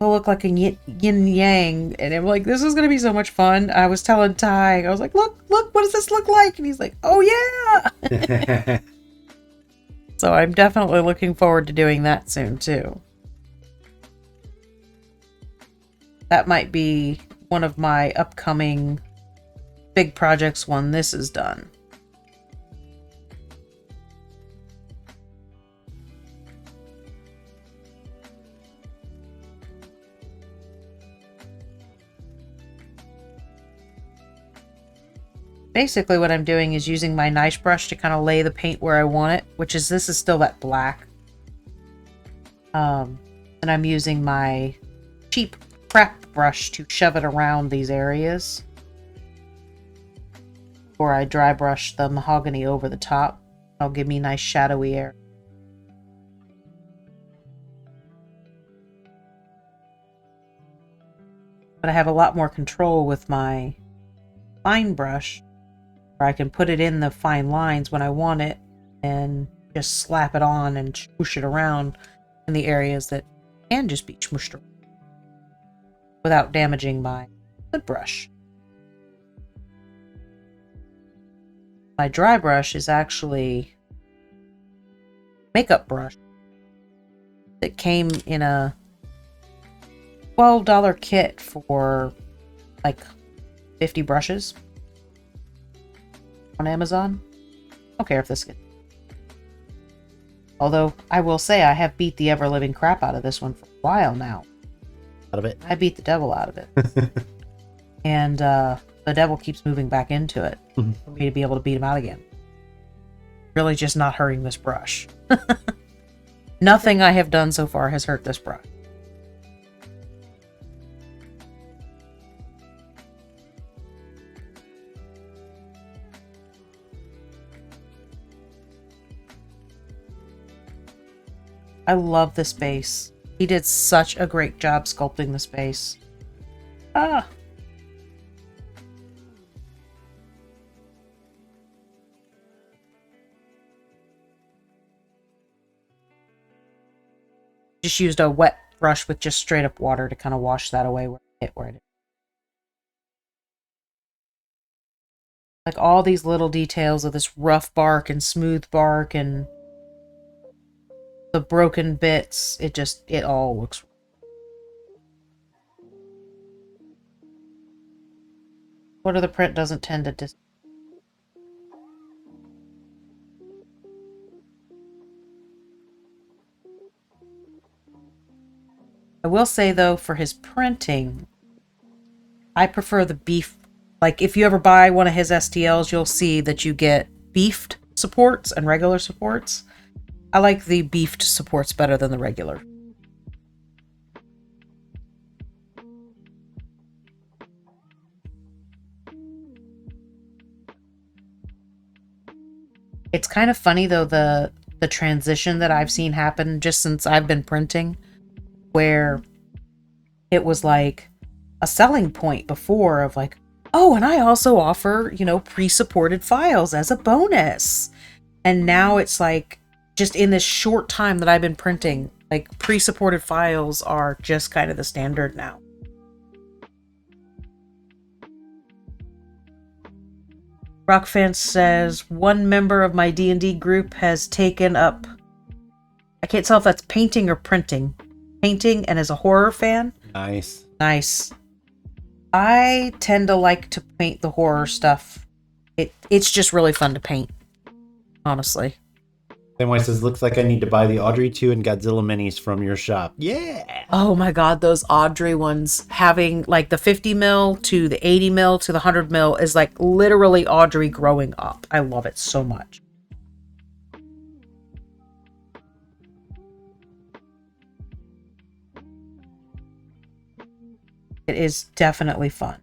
[SPEAKER 1] to look like a yin yang. And I'm like, this is going to be so much fun. I was telling Ty, I was like, look, what does this look like? And he's like, oh yeah. So I'm definitely looking forward to doing that soon too. That might be one of my upcoming big projects when this is done. Basically what I'm doing is using my nice brush to kind of lay the paint where I want it, which is, this is still that black. And I'm using my cheap prep brush to shove it around these areas. Or I dry brush the mahogany over the top. That'll give me nice shadowy air. But I have a lot more control with my fine brush, where I can put it in the fine lines when I want it and just slap it on and swoosh it around in the areas that can just be smooshed around without damaging my wood brush. My dry brush is actually makeup brush that came in a $12 kit for like 50 brushes on Amazon. I don't care if this gets... Although I will say I have beat the ever-living crap out of this one for a while now.
[SPEAKER 2] Out of it?
[SPEAKER 1] I beat the devil out of it. And the devil keeps moving back into it for me to be able to beat him out again. Really just not hurting this brush. Nothing I have done so far has hurt this brush. I love this base. He did such a great job sculpting the space. Ah! Just used a wet brush with just straight up water to kind of wash that away where it is. Like all these little details of this rough bark and smooth bark and the broken bits, it all looks... What of the print doesn't tend to I will say though, for his printing, I prefer the beef. Like if you ever buy one of his STLs, you'll see that you get beefed supports and regular supports. I like the beefed supports better than the regular. It's kind of funny though, the transition that I've seen happen just since I've been printing, where it was like a selling point before of like, oh, and I also offer, pre-supported files as a bonus. And now it's like, just in this short time that I've been printing, like pre-supported files are just kind of the standard now. Rockfan says, one member of my D&D group has taken up... I can't tell if that's painting or printing. Painting, and is a horror fan.
[SPEAKER 2] Nice.
[SPEAKER 1] Nice. I tend to like to paint the horror stuff. It's just really fun to paint, honestly.
[SPEAKER 2] Samwise says, looks like I need to buy the Audrey 2 and Godzilla minis from your shop. Yeah.
[SPEAKER 1] Oh my God, those Audrey ones, having like the 50 mil to the 80 mil to the 100 mil is like literally Audrey growing up. I love it so much. It is definitely fun.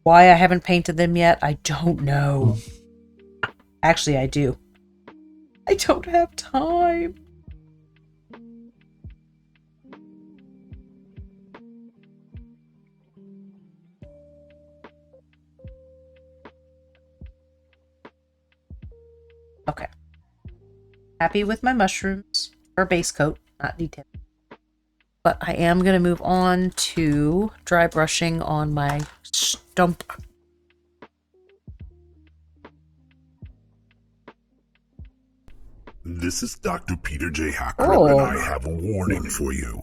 [SPEAKER 1] Why I haven't painted them yet, I don't know. Actually, I do. I don't have time. Okay. Happy with my mushrooms, or base coat, not detail. But I am going to move on to dry brushing on my stump.
[SPEAKER 4] This is Dr. Peter J. Hacker, and I have a warning for you.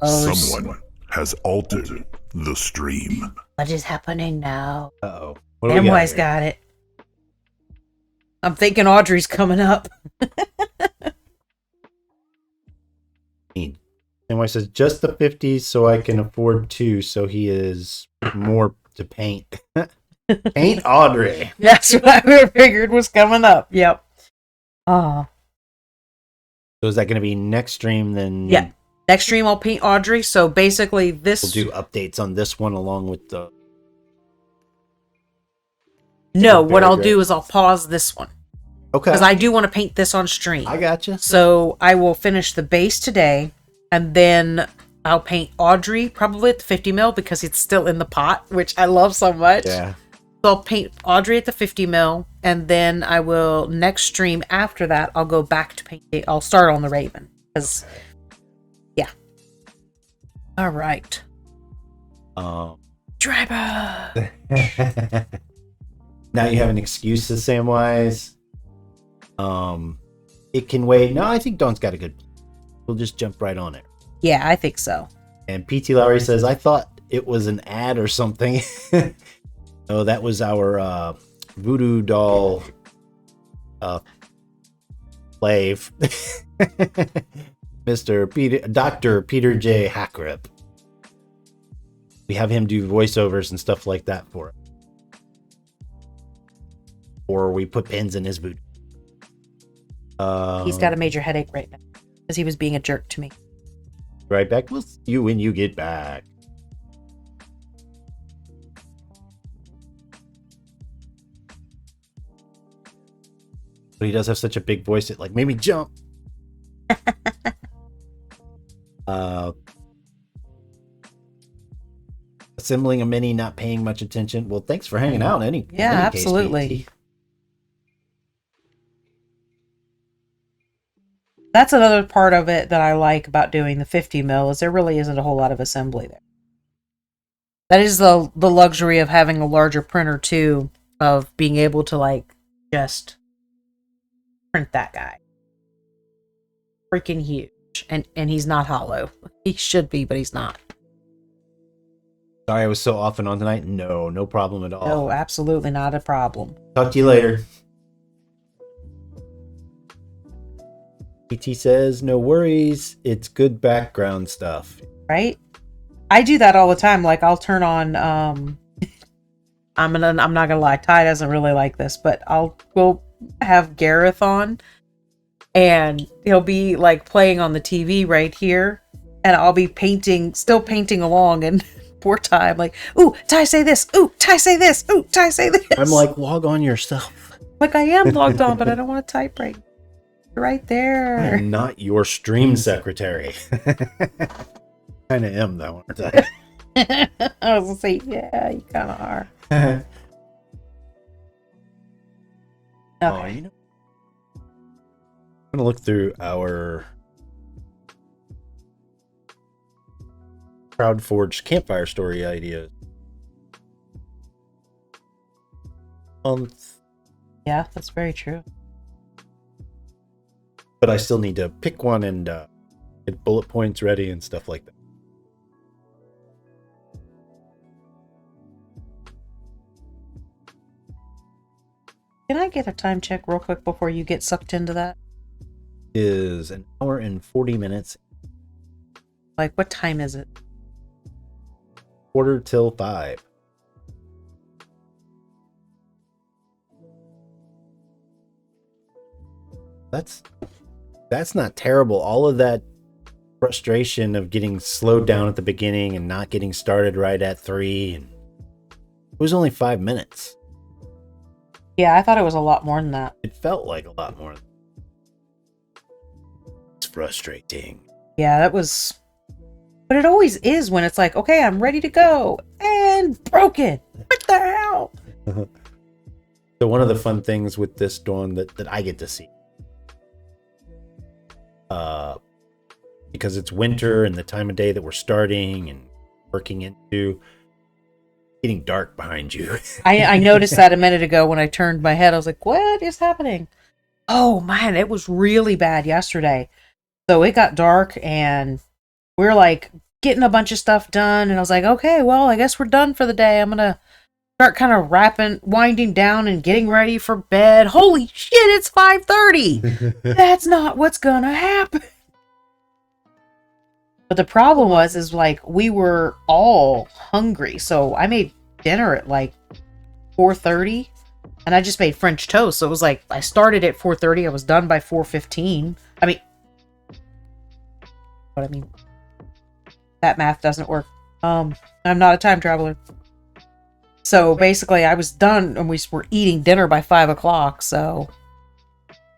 [SPEAKER 4] Someone has altered the stream.
[SPEAKER 1] What is happening now?
[SPEAKER 2] Uh-oh.
[SPEAKER 1] Samwise got it. I'm thinking Audrey's coming up.
[SPEAKER 2] Samwise says, just the 50s so I can afford 2, so he is more to paint. Paint Audrey.
[SPEAKER 1] That's what I figured was coming up. Yep.
[SPEAKER 2] So is that going to be next stream then?
[SPEAKER 1] Yeah. Next stream I'll paint Audrey. So basically this...
[SPEAKER 2] We'll do updates on this one along with the...
[SPEAKER 1] No, what I'll do is I'll pause this one.
[SPEAKER 2] Okay.
[SPEAKER 1] Because I do want to paint this on stream.
[SPEAKER 2] I gotcha.
[SPEAKER 1] So I will finish the base today, and then I'll paint Audrey probably at the 50 mil because it's still in the pot, which I love so much.
[SPEAKER 2] Yeah.
[SPEAKER 1] So I'll paint Audrey at the 50 mil, and then I will, next stream after that, I'll go back to painting. I'll start on the Raven. Because, yeah. All right. Driver!
[SPEAKER 2] Now you have an excuse to Samwise. It can wait. No, I think Dawn's got a good plan. We'll just jump right on it.
[SPEAKER 1] Yeah, I think so.
[SPEAKER 2] And PT Lowry says, I thought it was an ad or something. Oh, that was our voodoo doll slave. Dr. Peter J. Hackrip. We have him do voiceovers and stuff like that for us. Or we put pins in his voodoo.
[SPEAKER 1] He's got a major headache right now because he was being a jerk to me.
[SPEAKER 2] Right back. We'll see you when you get back. But he does have such a big voice, it like made me jump. Assembling a mini, not paying much attention. Well, thanks for hanging out.
[SPEAKER 1] Yeah, absolutely. That's another part of it that I like about doing the 50 mil is there really isn't a whole lot of assembly there. That is the luxury of having a larger printer too, of being able to like just print that guy. Freaking huge. And he's not hollow. He should be, but he's not.
[SPEAKER 2] Sorry I was so off and on tonight. No problem at all.
[SPEAKER 1] No, absolutely not a problem.
[SPEAKER 2] Talk to you later. PT says, no worries. It's good background stuff.
[SPEAKER 1] Right? I do that all the time. Like I'll turn on I'm not gonna lie, Ty doesn't really like this, but we'll have Gareth on and he'll be like playing on the TV right here and I'll be still painting along and poor Ty, I'm like, ooh, Ty say this, ooh, Ty say this, ooh, Ty say this.
[SPEAKER 2] I'm like, log on yourself.
[SPEAKER 1] Like I am logged on, but I don't want to type right there.
[SPEAKER 2] I'm not your stream secretary. Kind of am though, aren't I?
[SPEAKER 1] I was gonna say, yeah, you kind of are.
[SPEAKER 2] Okay. Oh, you know, I'm gonna look through our CrowdForge campfire story ideas.
[SPEAKER 1] Yeah, that's very true.
[SPEAKER 2] But I still need to pick one and get bullet points ready and stuff like that.
[SPEAKER 1] Can I get a time check real quick before you get sucked into that?
[SPEAKER 2] Is an hour and 40 minutes.
[SPEAKER 1] Like, what time is it?
[SPEAKER 2] 4:45. That's not terrible. All of that frustration of getting slowed down at the beginning and not getting started right at 3, and it was only 5 minutes.
[SPEAKER 1] Yeah, I thought it was a lot more than that.
[SPEAKER 2] It felt like a lot more. It's frustrating.
[SPEAKER 1] Yeah, that was... But it always is when it's like, okay, I'm ready to go. And broken. What the hell?
[SPEAKER 2] So one of the fun things with this Dawn that I get to see, because it's winter and the time of day that we're starting and working into, getting dark behind you.
[SPEAKER 1] I noticed that a minute ago when I turned my head. I was like, what is happening? Oh, man, it was really bad yesterday. So it got dark and we're like getting a bunch of stuff done. And I was like, okay, well, I guess we're done for the day. I'm going to start kind of winding down and getting ready for bed. Holy shit, it's 5:30. That's not what's going to happen. But the problem is like we were all hungry. So I made dinner at like 4:30 and I just made French toast. So it was like I started at 4:30. I was done by 4:15. That math doesn't work. I'm not a time traveler. So basically I was done and we were eating dinner by 5 o'clock. So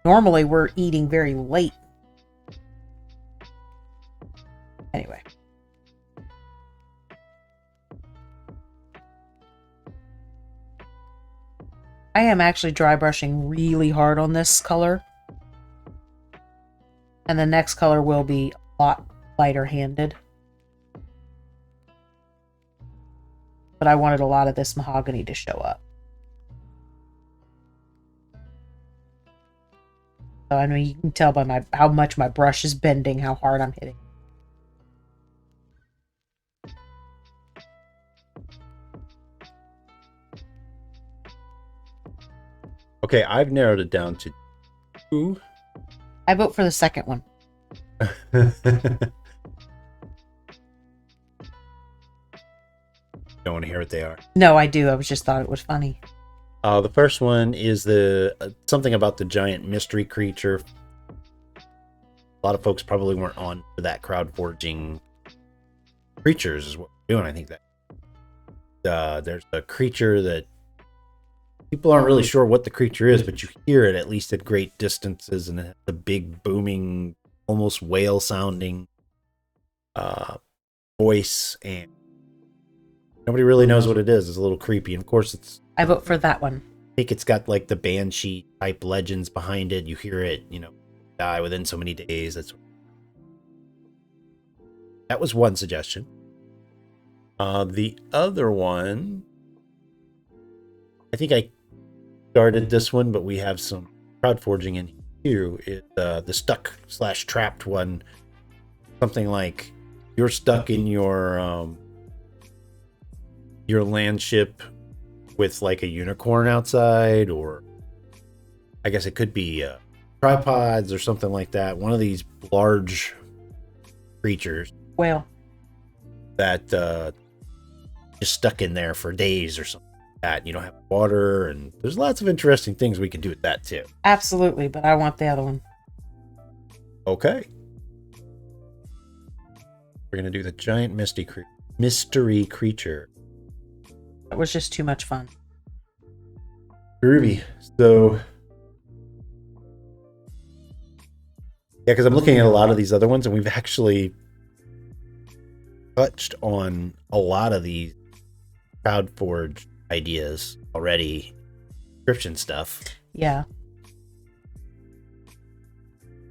[SPEAKER 1] normally we're eating very late. Anyway. I am actually dry brushing really hard on this color. And the next color will be a lot lighter handed. But I wanted a lot of this mahogany to show up. So I mean, you can tell by how much my brush is bending, how hard I'm hitting.
[SPEAKER 2] Okay, I've narrowed it down to 2.
[SPEAKER 1] I vote for the second one.
[SPEAKER 2] Don't want to hear what they are.
[SPEAKER 1] No, I do. I just thought it was funny.
[SPEAKER 2] The first one is the something about the giant mystery creature. A lot of folks probably weren't on for that crowd forging. Creatures is what we're doing. I think that there's a creature that people aren't really sure what the creature is, but you hear it at least at great distances, and it has a big booming, almost whale sounding voice, and nobody really knows what it is. It's a little creepy, and of course
[SPEAKER 1] I vote for that one.
[SPEAKER 2] I think it's got like the Banshee type legends behind it. You hear it, die within so many days. That was one suggestion. The other one, I think I started this one, but we have some crowd forging in here. Is the stuck/trapped one. Something like you're stuck in your land ship with like a unicorn outside, or I guess it could be tripods or something like that. One of these large creatures.
[SPEAKER 1] Whale.
[SPEAKER 2] That just stuck in there for days or something like that. You don't have water, and there's lots of interesting things we can do with that too.
[SPEAKER 1] Absolutely, but I want the other one.
[SPEAKER 2] Okay. We're going to do the giant mystery creature.
[SPEAKER 1] It was just too much fun.
[SPEAKER 2] Groovy. So, yeah, because I'm looking at a lot of these other ones, and we've actually touched on a lot of these CrowdForge ideas already. Description stuff.
[SPEAKER 1] Yeah.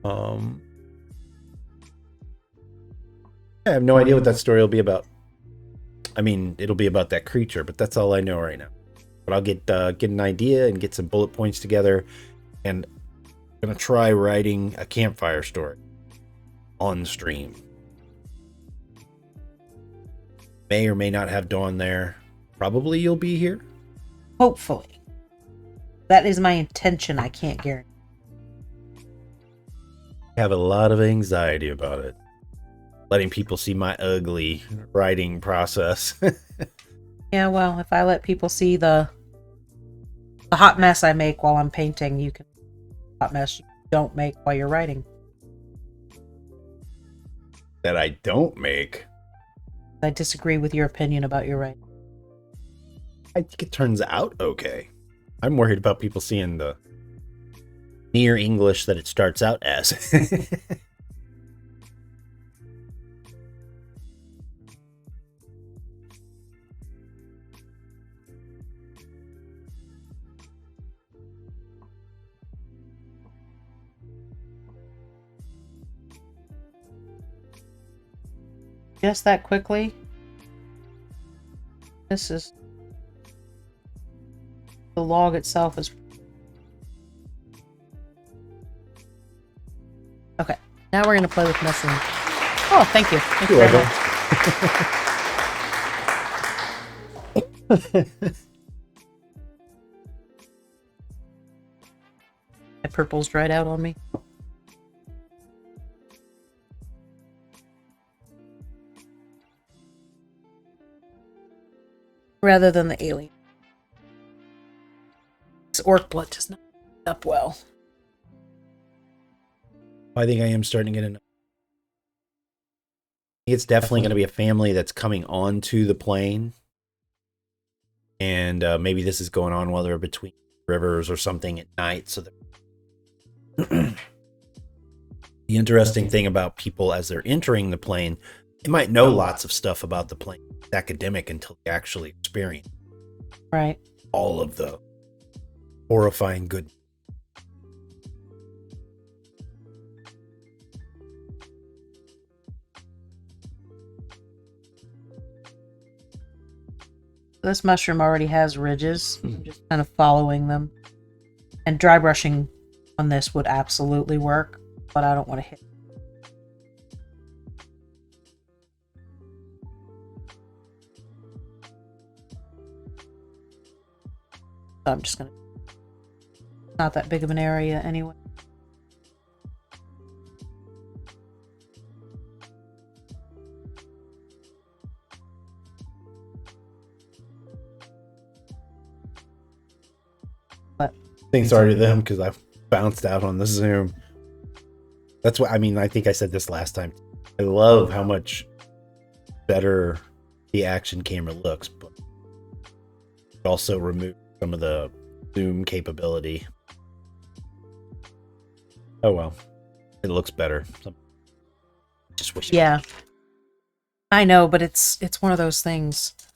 [SPEAKER 2] I have no idea what that story will be about. I mean, it'll be about that creature, but that's all I know right now. But I'll get an idea and get some bullet points together, and I'm gonna try writing a campfire story on stream. May or may not have Dawn there. Probably you'll be here.
[SPEAKER 1] Hopefully. That is my intention. I can't guarantee.
[SPEAKER 2] I have a lot of anxiety about it. Letting people see my ugly writing process.
[SPEAKER 1] Yeah, well, if I let people see the hot mess I make while I'm painting, you can hot mess you don't make while you're writing.
[SPEAKER 2] That I don't make.
[SPEAKER 1] I disagree with your opinion about your writing.
[SPEAKER 2] I think it turns out okay. I'm worried about people seeing the near English that it starts out as.
[SPEAKER 1] Just that quickly. This is the log itself is okay. Now we're gonna play with messing. Oh, thank you. Thank you very much. My purple's dried out on me. Rather than the alien. This orc blood does not end up well.
[SPEAKER 2] I think I am starting to get enough. It's definitely going to be a family that's coming onto the plane. And maybe this is going on while they're between rivers or something at night. So the interesting thing about people as they're entering the plane, they might know lots of stuff about the plane. It's academic until they actually experience
[SPEAKER 1] Right.
[SPEAKER 2] all of the horrifying good.
[SPEAKER 1] This mushroom already has ridges. I'm just kind of following them. And dry brushing on this would absolutely work, but I don't want to hit. So I'm just going to... Not that big of an area anyway. But
[SPEAKER 2] Thanks sorry to them because I bounced out on the Zoom. That's what I mean. I think I said this last time. I love how much better the action camera looks, but it also removed some of the zoom capability. Oh well, it looks better. Just wish.
[SPEAKER 1] yeah, I know, but it's one of those things.
[SPEAKER 2] It's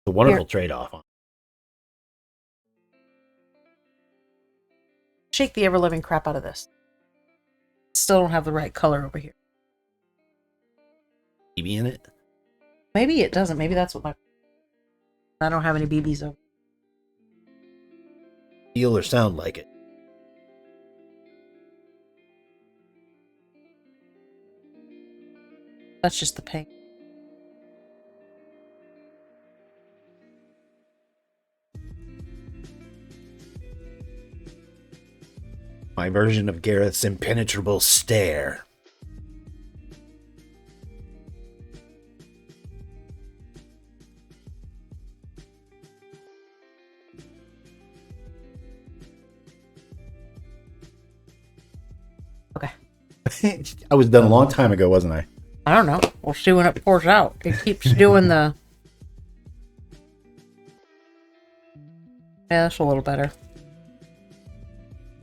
[SPEAKER 2] a wonderful trade-off.
[SPEAKER 1] Shake the ever-living crap out of this. Still don't have the right color over here.
[SPEAKER 2] BB in it.
[SPEAKER 1] Maybe it doesn't. Maybe that's what my... I don't have any BBs over.
[SPEAKER 2] Feel or sound like it.
[SPEAKER 1] That's just the pink.
[SPEAKER 2] My version of Gareth's impenetrable stare.
[SPEAKER 1] Okay.
[SPEAKER 2] I was done a long time ago, wasn't I?
[SPEAKER 1] I don't know. We'll see when it pours out. It keeps doing the... Yeah, that's a little better.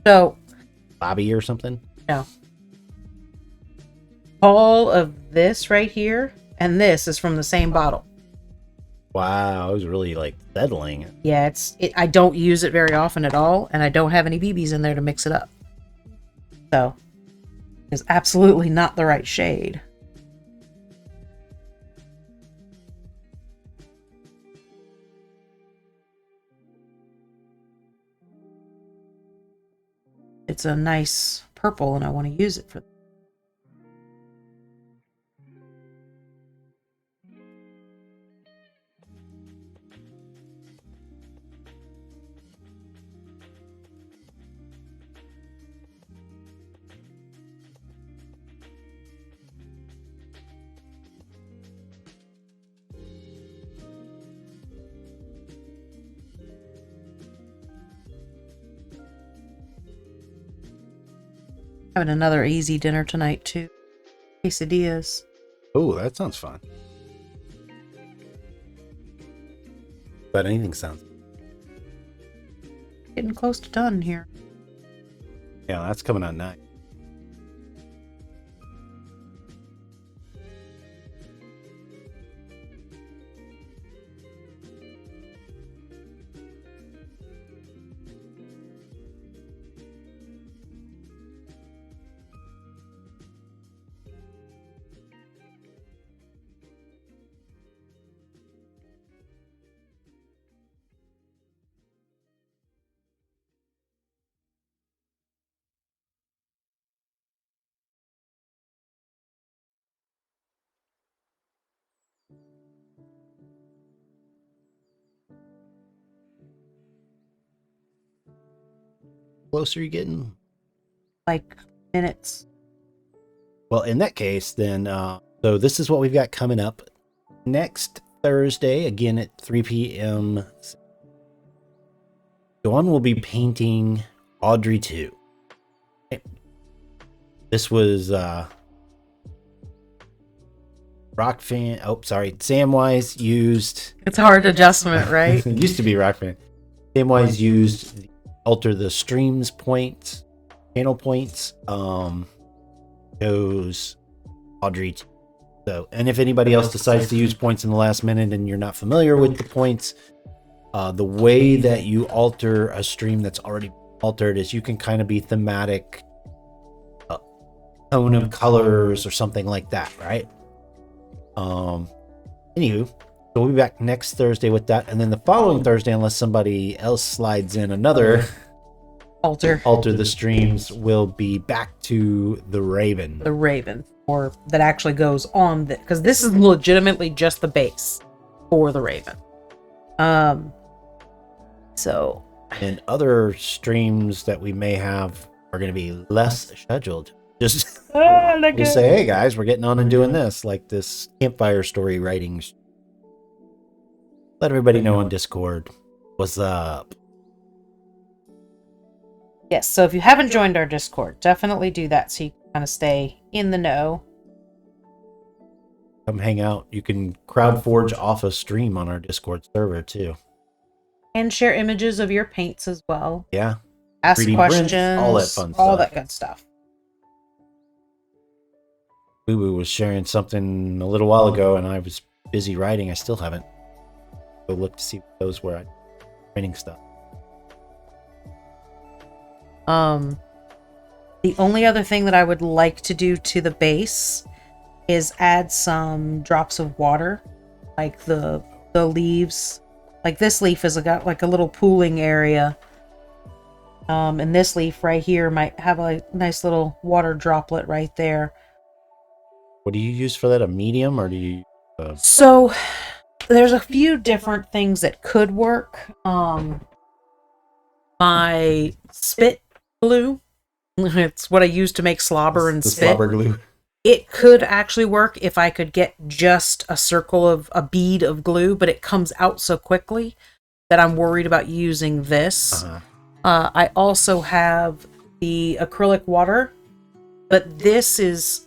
[SPEAKER 1] So...
[SPEAKER 2] Bobby or something?
[SPEAKER 1] No. All of this right here and this is from the same bottle.
[SPEAKER 2] Wow, I was really like settling.
[SPEAKER 1] Yeah, I don't use it very often at all, and I don't have any BBs in there to mix it up. So, it's absolutely not the right shade. It's a nice purple, and I want to use it for... Having another easy dinner tonight too. Quesadillas.
[SPEAKER 2] Oh, that sounds fun. But anything sounds.
[SPEAKER 1] Getting close to done here.
[SPEAKER 2] Yeah, that's coming out nice. Closer you getting?
[SPEAKER 1] Like minutes.
[SPEAKER 2] Well, in that case, then, so this is what we've got coming up next Thursday, again at 3 p.m. Dawn will be painting Audrey 2. Okay. This was Samwise used.
[SPEAKER 1] It's a hard adjustment, right?
[SPEAKER 2] It used to be Rockfan. Samwise used alter the streams points, channel points. Chose Audrey 2. So, and if anybody else decides to use points in the last minute and you're not familiar with the points, the way that you alter a stream that's already altered is you can kind of be thematic, tone of colors or something like that, right? Anywho, so we'll be back next Thursday with that, and then the following Thursday, unless somebody else slides in another alter the streams, will be back to the Raven.
[SPEAKER 1] The Raven, or that actually goes on because this is legitimately just the base for the Raven. So,
[SPEAKER 2] and other streams that we may have are going to be less scheduled. Just we'll say, hey guys, we're getting on and doing this, like this campfire story writing. Let everybody know on Discord. What's up?
[SPEAKER 1] Yes, so if you haven't joined our Discord, definitely do that so you can kind of stay in the know.
[SPEAKER 2] Come hang out. You can crowd forge off a stream on our Discord server too.
[SPEAKER 1] And share images of your paints as well.
[SPEAKER 2] Yeah.
[SPEAKER 1] Ask
[SPEAKER 2] 3D
[SPEAKER 1] questions.
[SPEAKER 2] Prints, all that fun stuff.
[SPEAKER 1] All that good stuff.
[SPEAKER 2] Boo Boo was sharing something a little while ago and I was busy writing. I still haven't go look to see what those were. Training stuff.
[SPEAKER 1] The only other thing that I would like to do to the base is add some drops of water, like the leaves. Like this leaf has got like a little pooling area. And this leaf right here might have a nice little water droplet right there.
[SPEAKER 2] What do you use for that? A medium, or do you?
[SPEAKER 1] So there's a few different things that could work. My spit glue. It's what I use to make slobber and spit.
[SPEAKER 2] Slobber glue.
[SPEAKER 1] It could actually work if I could get just a circle of a bead of glue, but it comes out so quickly that I'm worried about using this. I also have the acrylic water, but this is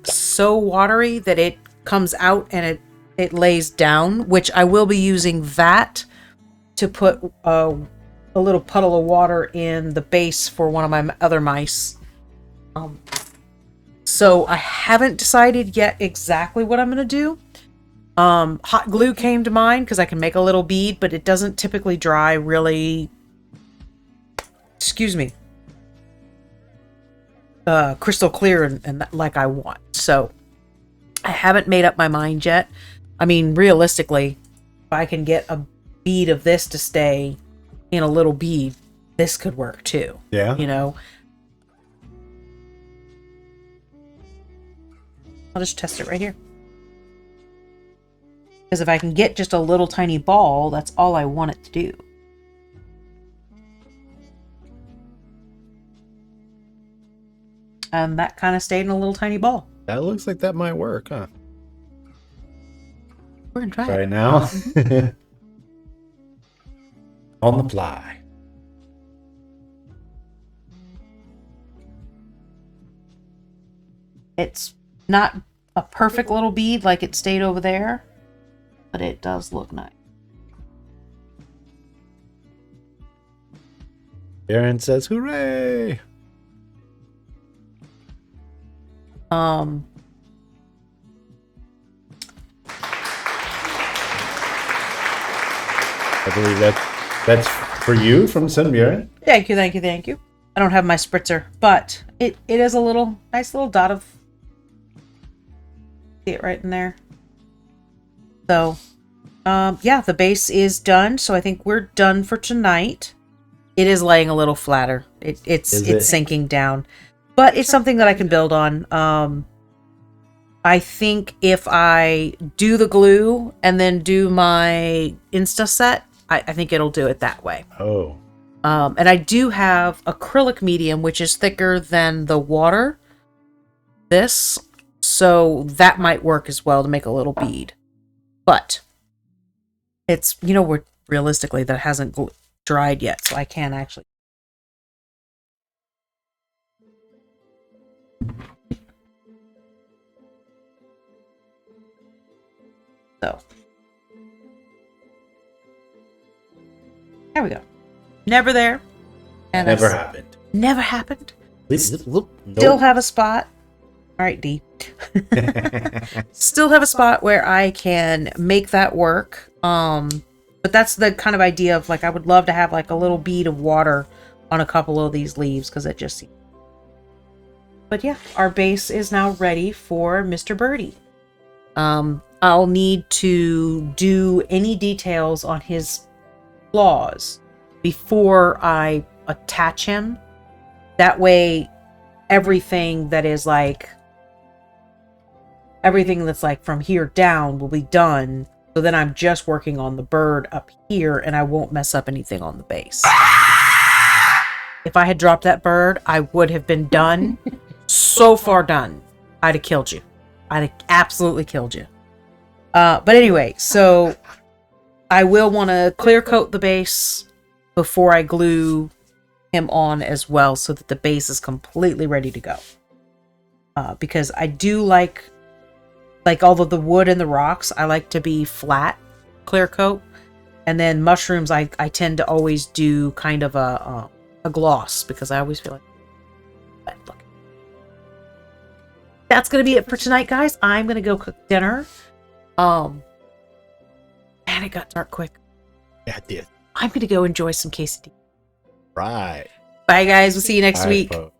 [SPEAKER 1] so watery that it comes out and it lays down, which I will be using that to put a little puddle of water in the base for one of my other mice. So I haven't decided yet exactly what I'm going to do. Hot glue came to mind because I can make a little bead, but it doesn't typically dry really, crystal clear and like I want. So I haven't made up my mind yet. I mean, realistically, if I can get a bead of this to stay in a little bead, this could work too.
[SPEAKER 2] Yeah.
[SPEAKER 1] You know? I'll just test it right here. Because if I can get just a little tiny ball, that's all I want it to do. And that kind of stayed in a little tiny ball.
[SPEAKER 2] That looks like that might work, huh?
[SPEAKER 1] We're gonna try
[SPEAKER 2] Right
[SPEAKER 1] it.
[SPEAKER 2] now. On the fly.
[SPEAKER 1] It's not a perfect little bead like it stayed over there, but it does look nice.
[SPEAKER 2] Aaron says, "Hooray!" I believe that's for you from Sunbury.
[SPEAKER 1] Thank you. I don't have my spritzer, but it is a little nice little dot of. See it right in there. So, yeah, the base is done. So I think we're done for tonight. It is laying a little flatter. It's sinking down, but it's something that I can build on. I think if I do the glue and then do my Insta set, I think it'll do it that way.
[SPEAKER 2] Oh.
[SPEAKER 1] And I do have acrylic medium, which is thicker than the water. This, so that might work as well to make a little bead. But it's, we're realistically that hasn't dried yet, so I can't actually. So there we go. Never there. And
[SPEAKER 2] Never happened.
[SPEAKER 1] Never happened.
[SPEAKER 2] Nope.
[SPEAKER 1] Still have a spot. All right, D. Still have a spot where I can make that work. But that's the kind of idea of I would love to have a little bead of water on a couple of these leaves because it just seems. But yeah, our base is now ready for Mr. Birdie. I'll need to do any details on his claws before I attach him. That way, everything that is everything that's from here down will be done. So then I'm just working on the bird up here and I won't mess up anything on the base. If I had dropped that bird, I would have been done. So far done. I'd have killed you. I'd have absolutely killed you. But anyway, so I will want to clear coat the base before I glue him on as well so that the base is completely ready to go. Because I do like all of the wood and the rocks, I like to be flat clear coat. And then mushrooms, I tend to always do kind of a gloss because I always feel like, look. That's going to be it for tonight, guys. I'm going to go cook dinner. Man, it got dark quick.
[SPEAKER 2] Yeah, it did.
[SPEAKER 1] I'm going to go enjoy some quesadillas.
[SPEAKER 2] Right.
[SPEAKER 1] Bye, guys. We'll see you next week.
[SPEAKER 2] Folks.